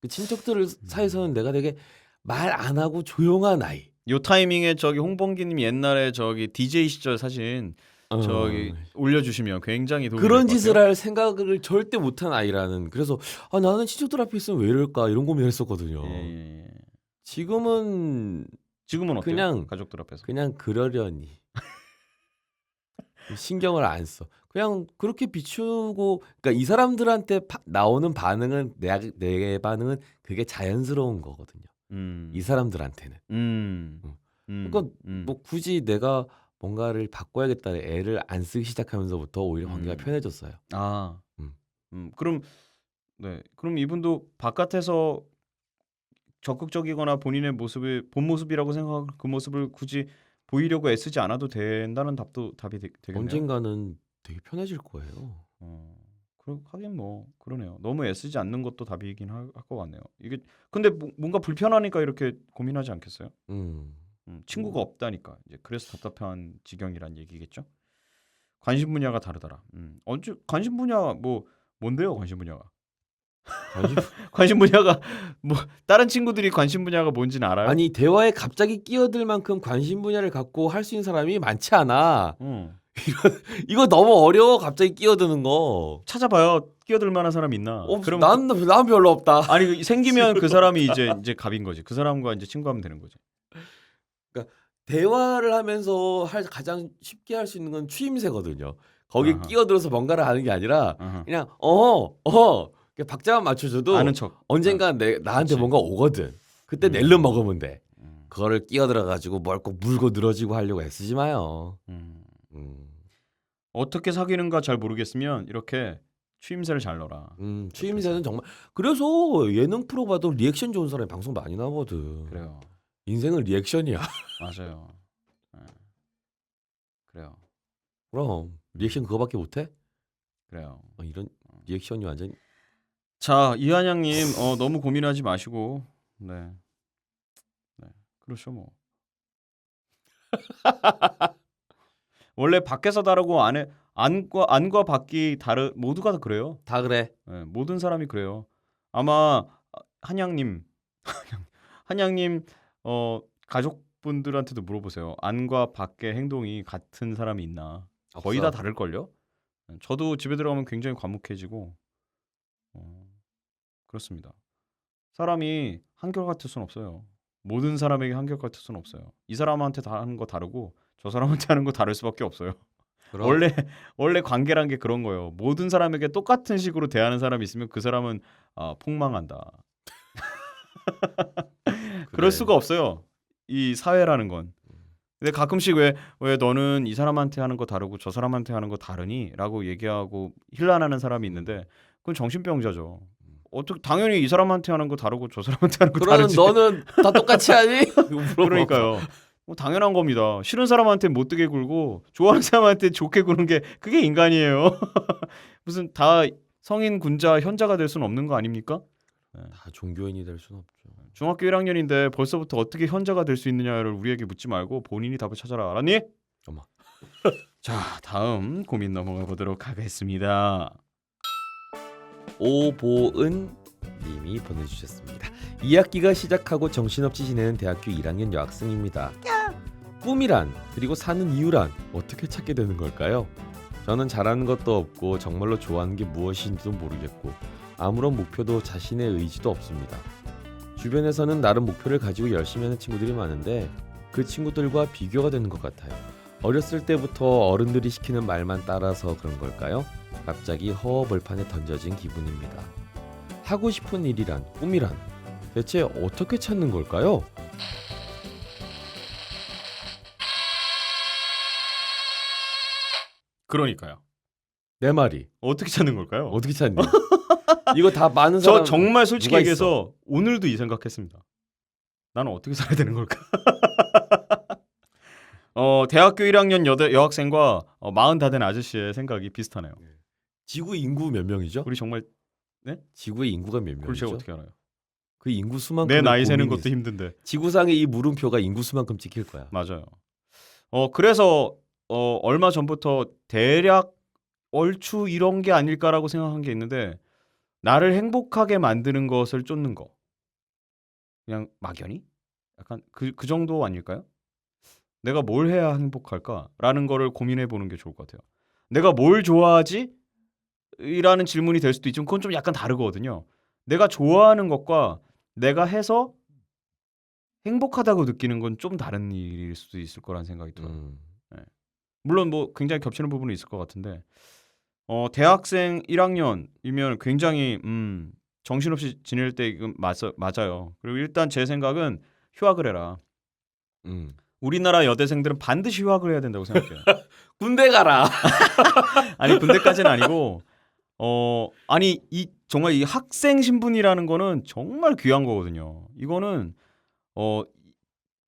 그 친척들 사이에서는 내가 되게 말 안 하고 조용한 아이. 요 타이밍에 저기 홍범기님 옛날에 저기 DJ 시절 사진 저기 올려주시면 굉장히 도움이 그런 될 것 짓을 같아요. 할 생각을 절대 못한 아이라는. 그래서 나는 친척들 앞에 있으면 왜 이럴까 이런 고민을 했었거든요. 예. 지금은 지금은 어때요? 그냥- 가족들 앞에서. 그냥 그러려니 신경을 안 써. 그냥 그렇게 비추고 그러니까 이 사람들한테 나오는 반응은 내 반응은 그게 자연스러운 거거든요. 이 사람들한테는. 그러니까 뭐 굳이 내가 뭔가를 바꿔야겠다 애를 안 쓰기 시작하면서부터 오히려 관계가 편해졌어요. 그럼 네, 그럼 이분도 바깥에서 적극적이거나 본인의 모습이 본 모습이라고 생각하고 그 모습을 굳이 보이려고 애쓰지 않아도 된다는 답이 되겠네요. 언젠가는 되게 편해질 거예요. 하긴 뭐 그러네요. 너무 애쓰지 않는 것도 답이긴 할 것 같네요. 이게 근데 뭔가 불편하니까 이렇게 고민하지 않겠어요? 친구가 없다니까 이제 그래서 답답한 지경이란 얘기겠죠. 관심 분야가 다르더라. 언제 관심 분야 뭔데요? 관심 분야가 관심 분야가 뭐 다른 친구들이 관심 분야가 뭔지는 알아요? 아니 대화에 갑자기 끼어들 만큼 관심 분야를 갖고 할 수 있는 사람이 많지 않아. 이거 너무 어려워. 갑자기 끼어드는 거. 찾아봐요. 끼어들 만한 사람 있나? 그럼 난 별로 없다. 아니 생기면 그 사람이 이제 갑인 거지. 그 사람과 이제 친구하면 되는 거지. 그러니까 대화를 하면서 가장 쉽게 할 수 있는 건 추임새거든요. 거기 아하. 끼어들어서 뭔가를 하는 게 아니라 아하. 그냥 그냥 박자만 맞춰줘도 아는 척. 언젠가 나한테 그치. 뭔가 오거든. 그때 낼름 먹으면 돼. 그거를 끼어들어 가지고 뭘 꼭 물고 늘어지고 하려고 애쓰지 마요. 어떻게 사귀는가 잘 모르겠으면 이렇게 추임새를 잘 넣어라. 추임새는 정말 그래서 예능 프로 봐도 리액션 좋은 사람이 방송 많이 나오거든. 그래요. 인생은 리액션이야. 맞아요. 그래요. 그럼 리액션 그거밖에 못해? 그래요. 이런 리액션이 완전. 자, 이한양님 너무 고민하지 마시고 네, 그렇죠 뭐. 원래 밖에서 다르고 안과 밖이 모두가 다 그래요. 다 그래. 네, 모든 사람이 그래요. 아마 한양님 가족분들한테도 물어보세요. 안과 밖의 행동이 같은 사람이 있나? 거의 다 없어. 다를걸요. 저도 집에 들어가면 굉장히 과묵해지고 그렇습니다. 사람이 한결같을 수는 없어요. 모든 사람에게 한결같을 수는 없어요. 이 사람한테 하는 거 다르고 저 사람한테 하는 거 다를 수밖에 없어요. 그럼. 원래 관계란 게 그런 거예요. 모든 사람에게 똑같은 식으로 대하는 사람이 있으면 그 사람은 폭망한다. 그럴 수가 없어요. 이 사회라는 건 근데 가끔씩 왜 너는 이 사람한테 하는 거 다르고 저 사람한테 하는 거 다르니? 라고 얘기하고 힐난하는 사람이 있는데 그건 정신병자죠. 어떻게 당연히 이 사람한테 하는 거 다르고 저 사람한테 하는 거 그러는 다르지. 너는 다 똑같이 하니? 그러니까요. 뭐 당연한 겁니다. 싫은 사람한테 못되게 굴고 좋아하는 사람한테 좋게 구는 게 그게 인간이에요. 무슨 다 성인 군자 현자가 될 수는 없는 거 아닙니까? 다 종교인이 될 수는 없죠. 중학교 1학년인데 벌써부터 어떻게 현자가 될 수 있느냐를 우리에게 묻지 말고 본인이 답을 찾아라. 알았니? 엄마. 자, 다음 고민 넘어가 보도록 하겠습니다. 오보은 님이 보내주셨습니다. 2학기가 시작하고 정신없이 지내는 대학교 1학년 여학생입니다. 꿈이란 그리고 사는 이유란 어떻게 찾게 되는 걸까요? 저는 잘하는 것도 없고 정말로 좋아하는 게 무엇인지도 모르겠고 아무런 목표도 자신의 의지도 없습니다. 주변에서는 나름 목표를 가지고 열심히 하는 친구들이 많은데 그 친구들과 비교가 되는 것 같아요. 어렸을 때부터 어른들이 시키는 말만 따라서 그런 걸까요? 갑자기 허허벌판에 던져진 기분입니다. 하고 싶은 일이란, 꿈이란 대체 어떻게 찾는 걸까요? 그러니까요. 내 말이 어떻게 찾는 걸까요? 어떻게 찾니? 이거 다 많은 저 사람 정말 솔직히 누가 얘기해서 오늘도 이 생각했습니다. 나는 어떻게 살아야 되는 걸까? 대학교 1학년 여학생과 40 다 된 아저씨의 생각이 비슷하네요. 지구 인구 몇 명이죠? 우리 정말 지구의 인구가 몇 그걸 제가 명이죠? 어떻게 알아요? 그 인구 수만큼 내 나이 세는 것도 힘든데. 지구상의 이 물음표가 인구 수만큼 찍힐 거야. 맞아요. 그래서 얼마 전부터 대략 얼추 이런 게 아닐까라고 생각한 게 있는데 나를 행복하게 만드는 것을 쫓는 거. 그냥 막연히? 약간 그 정도 아닐까요? 내가 뭘 해야 행복할까라는 거를 고민해 보는 게 좋을 것 같아요. 내가 뭘 좋아하지? 이라는 질문이 될 수도 있지만 그건 좀 약간 다르거든요. 내가 좋아하는 것과 내가 해서 행복하다고 느끼는 건 좀 다른 일일 수도 있을 거란 생각이 들어요. 물론 뭐 굉장히 겹치는 부분이 있을 것 같은데 대학생 1학년이면 굉장히 정신없이 지낼 때 이건 맞아요. 그리고 일단 제 생각은 휴학을 해라. 우리나라 여대생들은 반드시 휴학을 해야 된다고 생각해요. 군대 가라. 아니 군대까지는 아니고 아니 정말 이 학생 신분이라는 거는 정말 귀한 거거든요. 이거는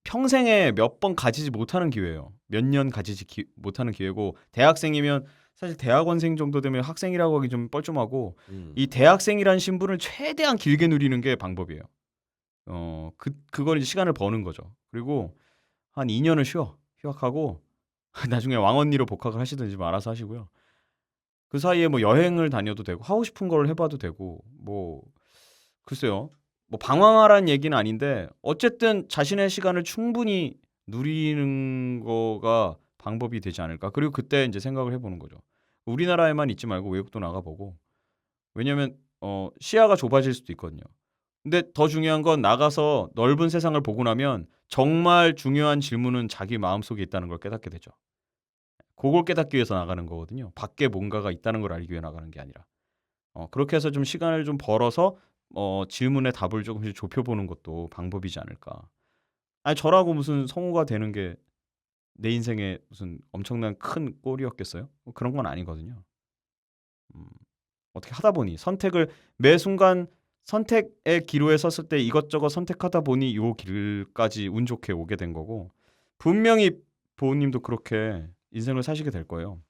평생에 몇 번 가지지 못하는 기회예요. 몇 년 가지지 못하는 기회고 대학생이면 사실 대학원생 정도 되면 학생이라고 하기 좀 뻘쭘하고 이 대학생이라는 신분을 최대한 길게 누리는 게 방법이에요. 그걸 이제 시간을 버는 거죠. 그리고 한 2년을 휴학하고 나중에 왕언니로 복학을 하시든지 뭐 알아서 하시고요. 그 사이에 뭐 여행을 다녀도 되고 하고 싶은 걸 해봐도 되고 뭐 글쎄요. 뭐 방황하라는 얘기는 아닌데 어쨌든 자신의 시간을 충분히 누리는 거가 방법이 되지 않을까. 그리고 그때 이제 생각을 해보는 거죠. 우리나라에만 있지 말고 외국도 나가보고. 왜냐면 시야가 좁아질 수도 있거든요. 근데 더 중요한 건 나가서 넓은 세상을 보고 나면 정말 중요한 질문은 자기 마음속에 있다는 걸 깨닫게 되죠. 그걸 깨닫기 위해서 나가는 거거든요. 밖에 뭔가가 있다는 걸 알기 위해 나가는 게 아니라. 그렇게 해서 좀 시간을 좀 벌어서 질문의 답을 조금씩 좁혀보는 것도 방법이지 않을까. 아니 저라고 무슨 성우가 되는 게 내 인생에 무슨 엄청난 큰 꼴이었겠어요? 그런 건 아니거든요. 어떻게 하다 보니 매 순간 선택의 기로에 섰을 때 이것저것 선택하다 보니 요 길까지 운 좋게 오게 된 거고 분명히 보은님도 그렇게 인생을 사시게 될 거예요.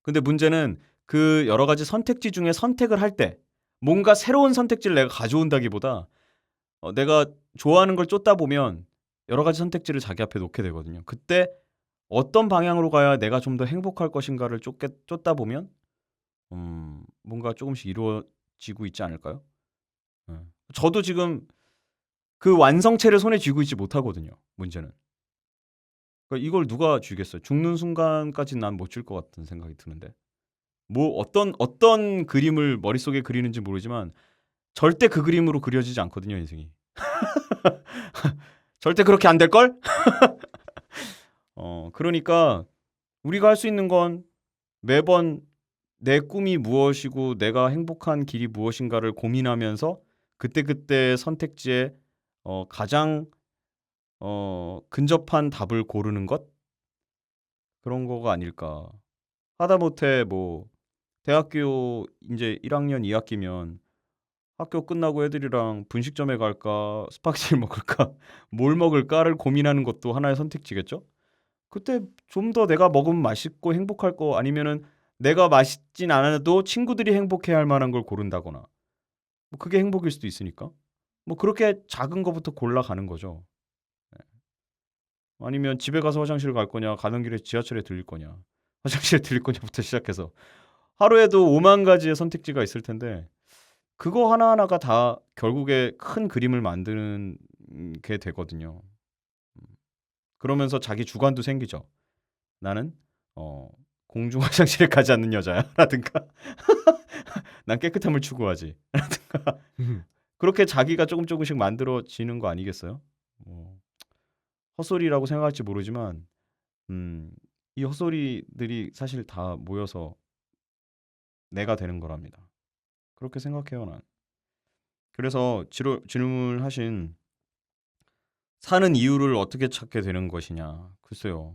근데 문제는 그 여러 가지 선택지 중에 선택을 할 때 뭔가 새로운 선택지를 내가 가져온다기보다 내가 좋아하는 걸 쫓다 보면 여러 가지 선택지를 자기 앞에 놓게 되거든요. 그때 어떤 방향으로 가야 내가 좀 더 행복할 것인가를 쫓다 보면 뭔가 조금씩 이루어지고 있지 않을까요? 저도 지금 그 완성체를 손에 쥐고 있지 못하거든요. 문제는. 그러니까 이걸 누가 쥐겠어요? 죽는 순간까지 난 못 줄 것 같은 생각이 드는데. 뭐 어떤 그림을 머릿속에 그리는지 모르지만 절대 그 그림으로 그려지지 않거든요, 인생이. 절대 그렇게 안 될걸? 그러니까 우리가 할 수 있는 건 매번 내 꿈이 무엇이고 내가 행복한 길이 무엇인가를 고민하면서 그때그때 선택지에 가장 근접한 답을 고르는 것 그런 거가 아닐까. 하다못해 뭐 대학교 이제 1학년 2학기면 학교 끝나고 애들이랑 분식점에 갈까 스파게티를 먹을까 뭘 먹을까를 고민하는 것도 하나의 선택지겠죠. 그때 좀 더 내가 먹으면 맛있고 행복할 거 아니면은 내가 맛있진 않아도 친구들이 행복해할 만한 걸 고른다거나 뭐 그게 행복일 수도 있으니까 뭐 그렇게 작은 거부터 골라가는 거죠. 네. 아니면 집에 가서 화장실 갈 거냐 가는 길에 지하철에 들릴 거냐 화장실에 들릴 거냐부터 시작해서 하루에도 5만 가지의 선택지가 있을 텐데 그거 하나하나가 다 결국에 큰 그림을 만드는 게 되거든요. 그러면서 자기 주관도 생기죠. 나는 공중 화장실에 가지 않는 여자야라든가 난 깨끗함을 추구하지 라든가 그렇게 자기가 조금씩 만들어지는 거 아니겠어요? 헛소리라고 생각할지 모르지만 이 헛소리들이 사실 다 모여서 내가 되는 거랍니다. 그렇게 생각해요 난. 그래서 질문하신 사는 이유를 어떻게 찾게 되는 것이냐. 글쎄요.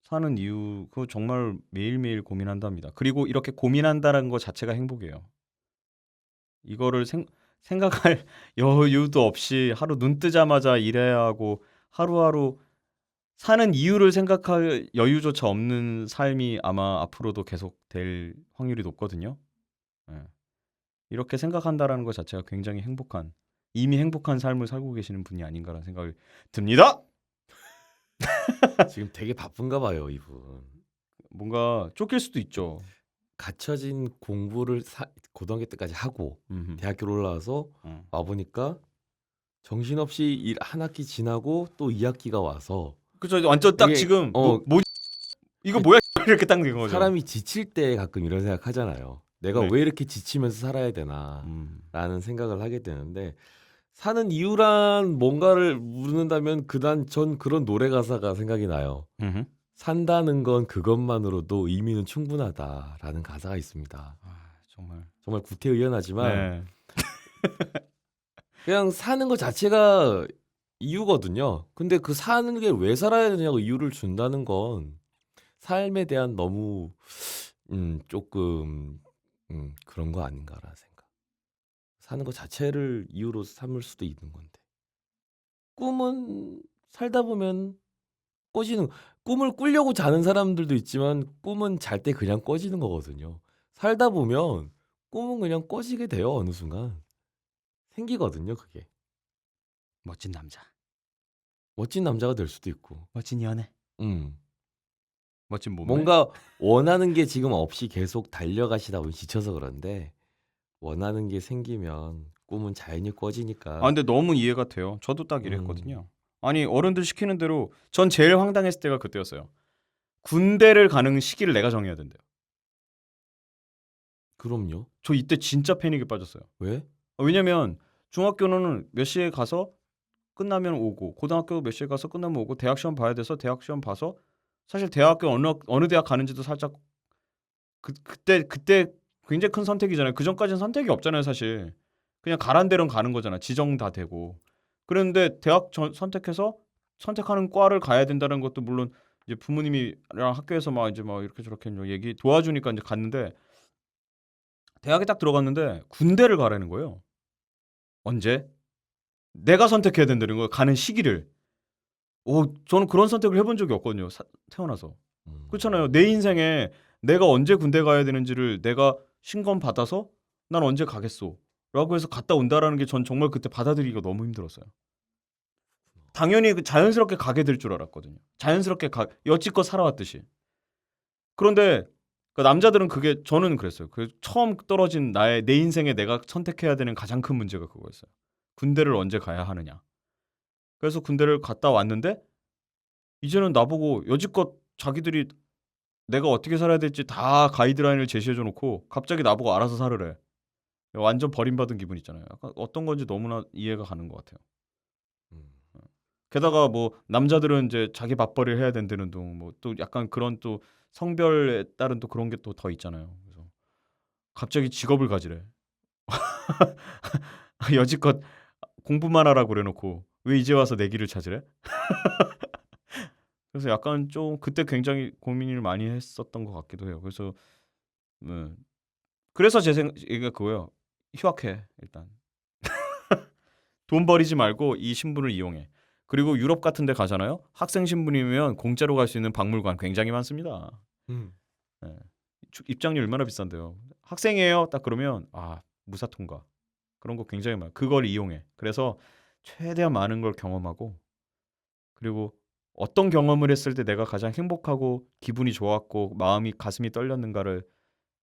사는 이유 그거 정말 매일매일 고민한답니다. 그리고 이렇게 고민한다는 것 자체가 행복이에요. 이거를 생각할 여유도 없이 하루 눈 뜨자마자 일해야 하고 하루하루 사는 이유를 생각할 여유조차 없는 삶이 아마 앞으로도 계속 될 확률이 높거든요. 예. 이렇게 생각한다라는 것 자체가 굉장히 이미 행복한 삶을 살고 계시는 분이 아닌가라는 생각이 듭니다. 지금 되게 바쁜가 봐요, 이분. 뭔가 쫓길 수도 있죠. 갖춰진 공부를 고등학교 때까지 하고 대학교로 올라와서 와 보니까 정신없이 한 학기 지나고 또 2학기가 와서 그죠. 완전 딱 이게, 지금 이거 뭐야 이렇게 딱 된 거죠. 사람이 지칠 때 가끔 이런 생각 하잖아요. 내가 네. 왜 이렇게 지치면서 살아야 되나 라는 생각을 하게 되는데 사는 이유란 뭔가를 묻는다면 전 그런 노래 가사가 생각이 나요. 산다는 건 그것만으로도 의미는 충분하다라는 가사가 있습니다. 정말 구태의연하지만 네. 그냥 사는 것 자체가 이유거든요. 근데 그 사는 게 왜 살아야 되냐고 이유를 준다는 건 삶에 대한 너무 조금 그런 거 아닌가라는 생각. 사는 것 자체를 이유로 삼을 수도 있는 건데. 꿈은 살다 보면 꿈을 꾸려고 자는 사람들도 있지만 꿈은 잘 때 그냥 꺼지는 거거든요. 살다 보면 꿈은 그냥 꺼지게 돼요. 어느 순간. 생기거든요, 그게. 멋진 남자. 멋진 남자가 될 수도 있고. 멋진 연애. 멋진 몸매. 뭔가 원하는 게 지금 없이 계속 달려가시다 보면 지쳐서 그런데 원하는 게 생기면 꿈은 자연히 꺼지니까. 근데 너무 이해가 돼요. 저도 딱 이랬거든요. 아니 어른들 시키는 대로 전 제일 황당했을 때가 그때였어요. 군대를 가는 시기를 내가 정해야 된대요. 그럼요. 저 이때 진짜 패닉에 빠졌어요. 왜? 왜냐면 중학교는 몇 시에 가서 끝나면 오고 고등학교 몇 시에 가서 끝나면 오고 대학 시험 봐야 돼서 대학 시험 봐서 사실 대학교 어느 대학 가는지도 살짝 그때 굉장히 큰 선택이잖아요. 그 전까지는 선택이 없잖아요, 사실. 그냥 가란 데론 가는 거잖아. 지정 다 되고. 그런데 대학 선택해서 선택하는 과를 가야 된다는 것도 물론 이제 부모님이랑 학교에서 막 이제 막 이렇게 저렇게 얘기 도와주니까 이제 갔는데 대학에 딱 들어갔는데 군대를 가라는 거예요. 언제? 내가 선택해야 된다는 거예요. 가는 시기를. 저는 그런 선택을 해본 적이 없거든요. 태어나서. 그렇잖아요. 내 인생에 내가 언제 군대 가야 되는지를 내가 신검 받아서 난 언제 가겠소 라고 해서 갔다 온다라는 게 전 정말 그때 받아들이기가 너무 힘들었어요. 당연히 자연스럽게 가게 될 줄 알았거든요. 자연스럽게 여지껏 살아왔듯이. 그런데 그 남자들은 저는 그랬어요. 처음 떨어진 내 인생에 내가 선택해야 되는 가장 큰 문제가 그거였어요. 군대를 언제 가야 하느냐. 그래서 군대를 갔다 왔는데 이제는 나보고 여지껏 자기들이 내가 어떻게 살아야 될지 다 가이드라인을 제시해줘 놓고 갑자기 나보고 알아서 살으래. 완전 버림받은 기분 있잖아요. 약간 어떤 건지 너무나 이해가 가는 것 같아요. 게다가 뭐 남자들은 이제 자기 밥벌이를 해야 된다는 둥 뭐 또 약간 그런 또 성별에 따른 또 그런 게 또 더 있잖아요. 그래서 갑자기 직업을 가지래. 여지껏 공부만 하라고 그래놓고 왜 이제 와서 내 길을 찾으래? 그래서 약간 좀 그때 굉장히 고민을 많이 했었던 것 같기도 해요. 그래서 제 생각이 그거예요. 휴학해 일단. 돈 버리지 말고 이 신분을 이용해. 그리고 유럽 같은 데 가잖아요. 학생 신분이면 공짜로 갈 수 있는 박물관 굉장히 많습니다. 네. 입장료 얼마나 비싼데요. 학생이에요. 딱 그러면 무사 통과. 그런 거 굉장히 많아요. 그걸 이용해. 그래서 최대한 많은 걸 경험하고 그리고 어떤 경험을 했을 때 내가 가장 행복하고 기분이 좋았고 마음이 가슴이 떨렸는가를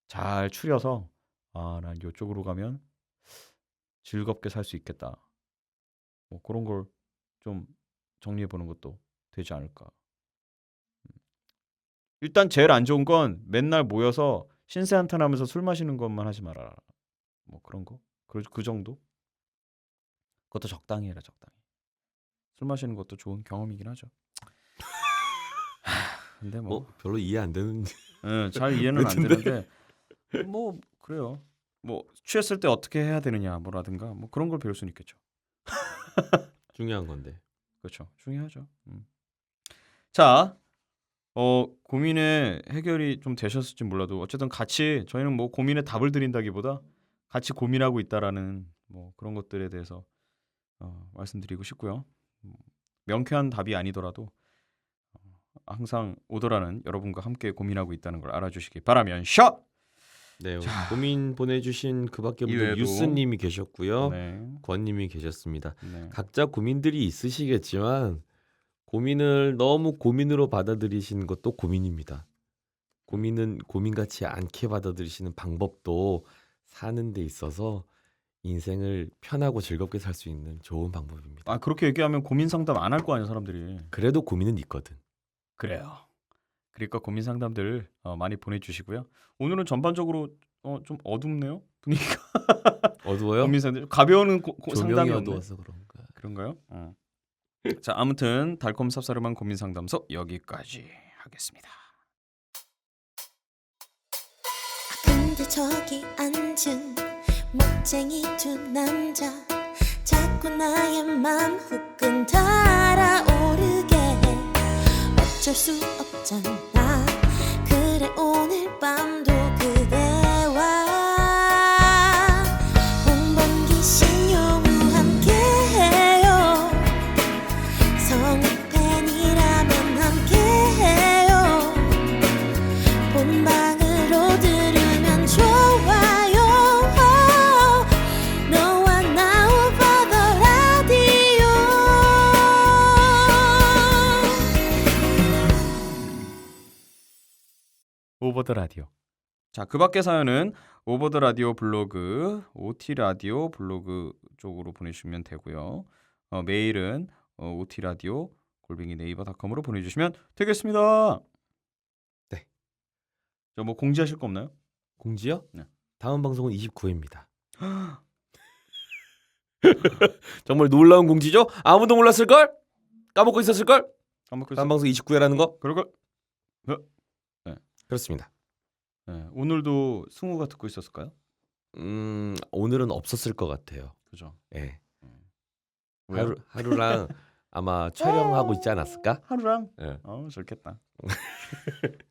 잘 추려서 난 이쪽으로 가면 즐겁게 살 수 있겠다. 뭐 그런 걸 좀 정리해 보는 것도 되지 않을까. 일단 제일 안 좋은 건 맨날 모여서 신세 한탄하면서 술 마시는 것만 하지 말아라. 뭐 그런 거. 그 정도. 그것도 적당히 해라 적당히. 술 마시는 것도 좋은 경험이긴 하죠. 근데 뭐 별로 이해 안 되는. 잘 이해는 안 되는데 뭐 그래요. 뭐 취했을 때 어떻게 해야 되느냐 뭐라든가 뭐 그런 걸 배울 수는 있겠죠. 중요한 건데. 그렇죠. 중요하죠. 자, 고민의 해결이 좀 되셨을지 몰라도 어쨌든 같이 저희는 뭐 고민에 답을 드린다기보다 같이 고민하고 있다라는 뭐 그런 것들에 대해서 말씀드리고 싶고요. 명쾌한 답이 아니더라도 항상 오더라는 여러분과 함께 고민하고 있다는 걸 알아주시기 바라면서 네, 고민 보내주신 그밖에 분들 유스님이 계셨고요, 네. 권님이 계셨습니다. 네. 각자 고민들이 있으시겠지만 고민을 너무 고민으로 받아들이시는 것도 고민입니다. 고민은 고민같이 않게 받아들이시는 방법도 사는 데 있어서 인생을 편하고 즐겁게 살 수 있는 좋은 방법입니다. 그렇게 얘기하면 고민 상담 안 할 거 아니야 사람들이. 그래도 고민은 있거든. 그래요. 그러니까 고민 상담들 많이 보내주시고요. 오늘은 전반적으로 좀 어둡네요 분위기가. 어두워요? 고민 상담 가벼운 조명이 상담이었네. 어두워서 그런가. 그런가요? 자, 아무튼 달콤 쌉싸름한 고민 상담소 여기까지 하겠습니다. 근데 저기 앉은 멋쟁이 두 남자 자꾸 나의 맘 후끈 달아오르게 해. 어쩔 수 없잖아. 그래 오늘 밤도 그대와 홍범기 신용우 함께해요. 성우팬이라면 함께해요. 본방으로 들으면 좋아요. 너와 나 over the radio. 오버 더 라디오. 자, 그 밖의 사연은 오버 더 라디오 블로그, OT 라디오 블로그 쪽으로 보내주시면 되고요. 메일은 OT 라디오 @네이버닷컴으로 보내주시면 되겠습니다. 네. 저 뭐 공지하실 거 없나요? 공지요? 네. 다음 방송은 29회입니다. 정말 놀라운 공지죠? 아무도 몰랐을걸? 까먹고 있었을걸? 다음 방송 29회라는 거? 그러고 그렇습니다. 네, 오늘도 승우가 듣고 있었을까요? 오늘은 없었을 것 같아요. 그죠. 예. 왜요? 하루랑 아마 촬영하고 있지 않았을까? 하루랑? 예. 좋겠다.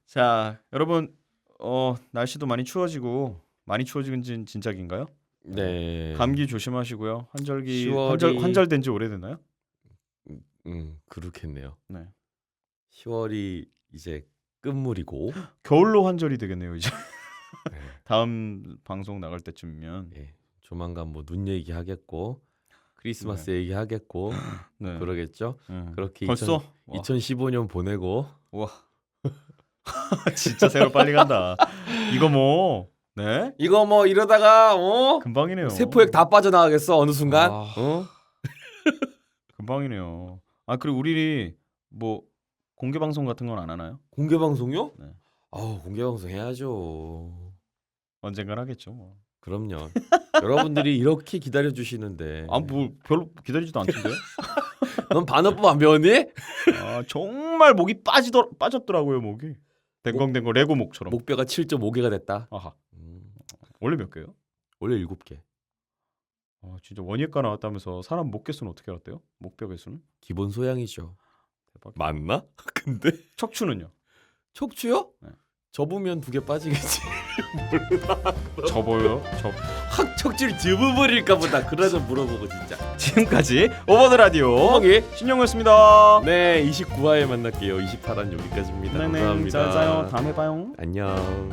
자, 여러분 날씨도 많이 추워지고 많이 추워진 진작인가요? 네. 감기 조심하시고요. 환절기 10월이 환절된 지 오래됐나요? 그렇겠네요. 네. 10월이 이제 끝물이고 겨울로 환절이 되겠네요, 이제. 네. 다음 방송 나갈 때쯤이면. 예. 조만간 뭐 눈 얘기하겠고 크리스마스 얘기하겠고 네. 그러겠죠. 그렇게 벌써 2015년 보내고 와. 진짜 세월 빨리 간다. 이거 뭐 네? 이거 뭐 이러다가 금방이네요. 세포액 다 빠져나가겠어 어느 순간. 금방이네요. 그리고 우리 뭐 공개 방송 같은 건 안 하나요? 공개 방송요? 네. 공개 방송 해야죠. 언젠간 하겠죠. 뭐. 그럼요. 여러분들이 이렇게 기다려 주시는데. 뭐 별로 기다리지도 않던데요? 넌 반어법 안 배웠니? 정말 목이 빠졌더라고요, 목이. 댕광댕광 레고 목처럼. 목뼈가 7.5개가 됐다. 아하. 원래 몇 개요? 원래 7개. 진짜 원예과 나왔다면서 사람 목 개수는 어떻게 알았대요? 목뼈 개수는? 기본 소양이죠. 대박. 맞나? 근데 척추는요? 척추요? 네. 접으면 2개 빠지겠지. 접어요? 확 척추를 접어버릴까 보다. 그러다 물어보고 진짜. 지금까지 오버 더 라디오 오버기. 신영우였습니다. 네, 29화에 만날게요. 28화는 여기까지입니다. 네네, 감사합니다. 잘 자요. 다음에 봐요. 안녕.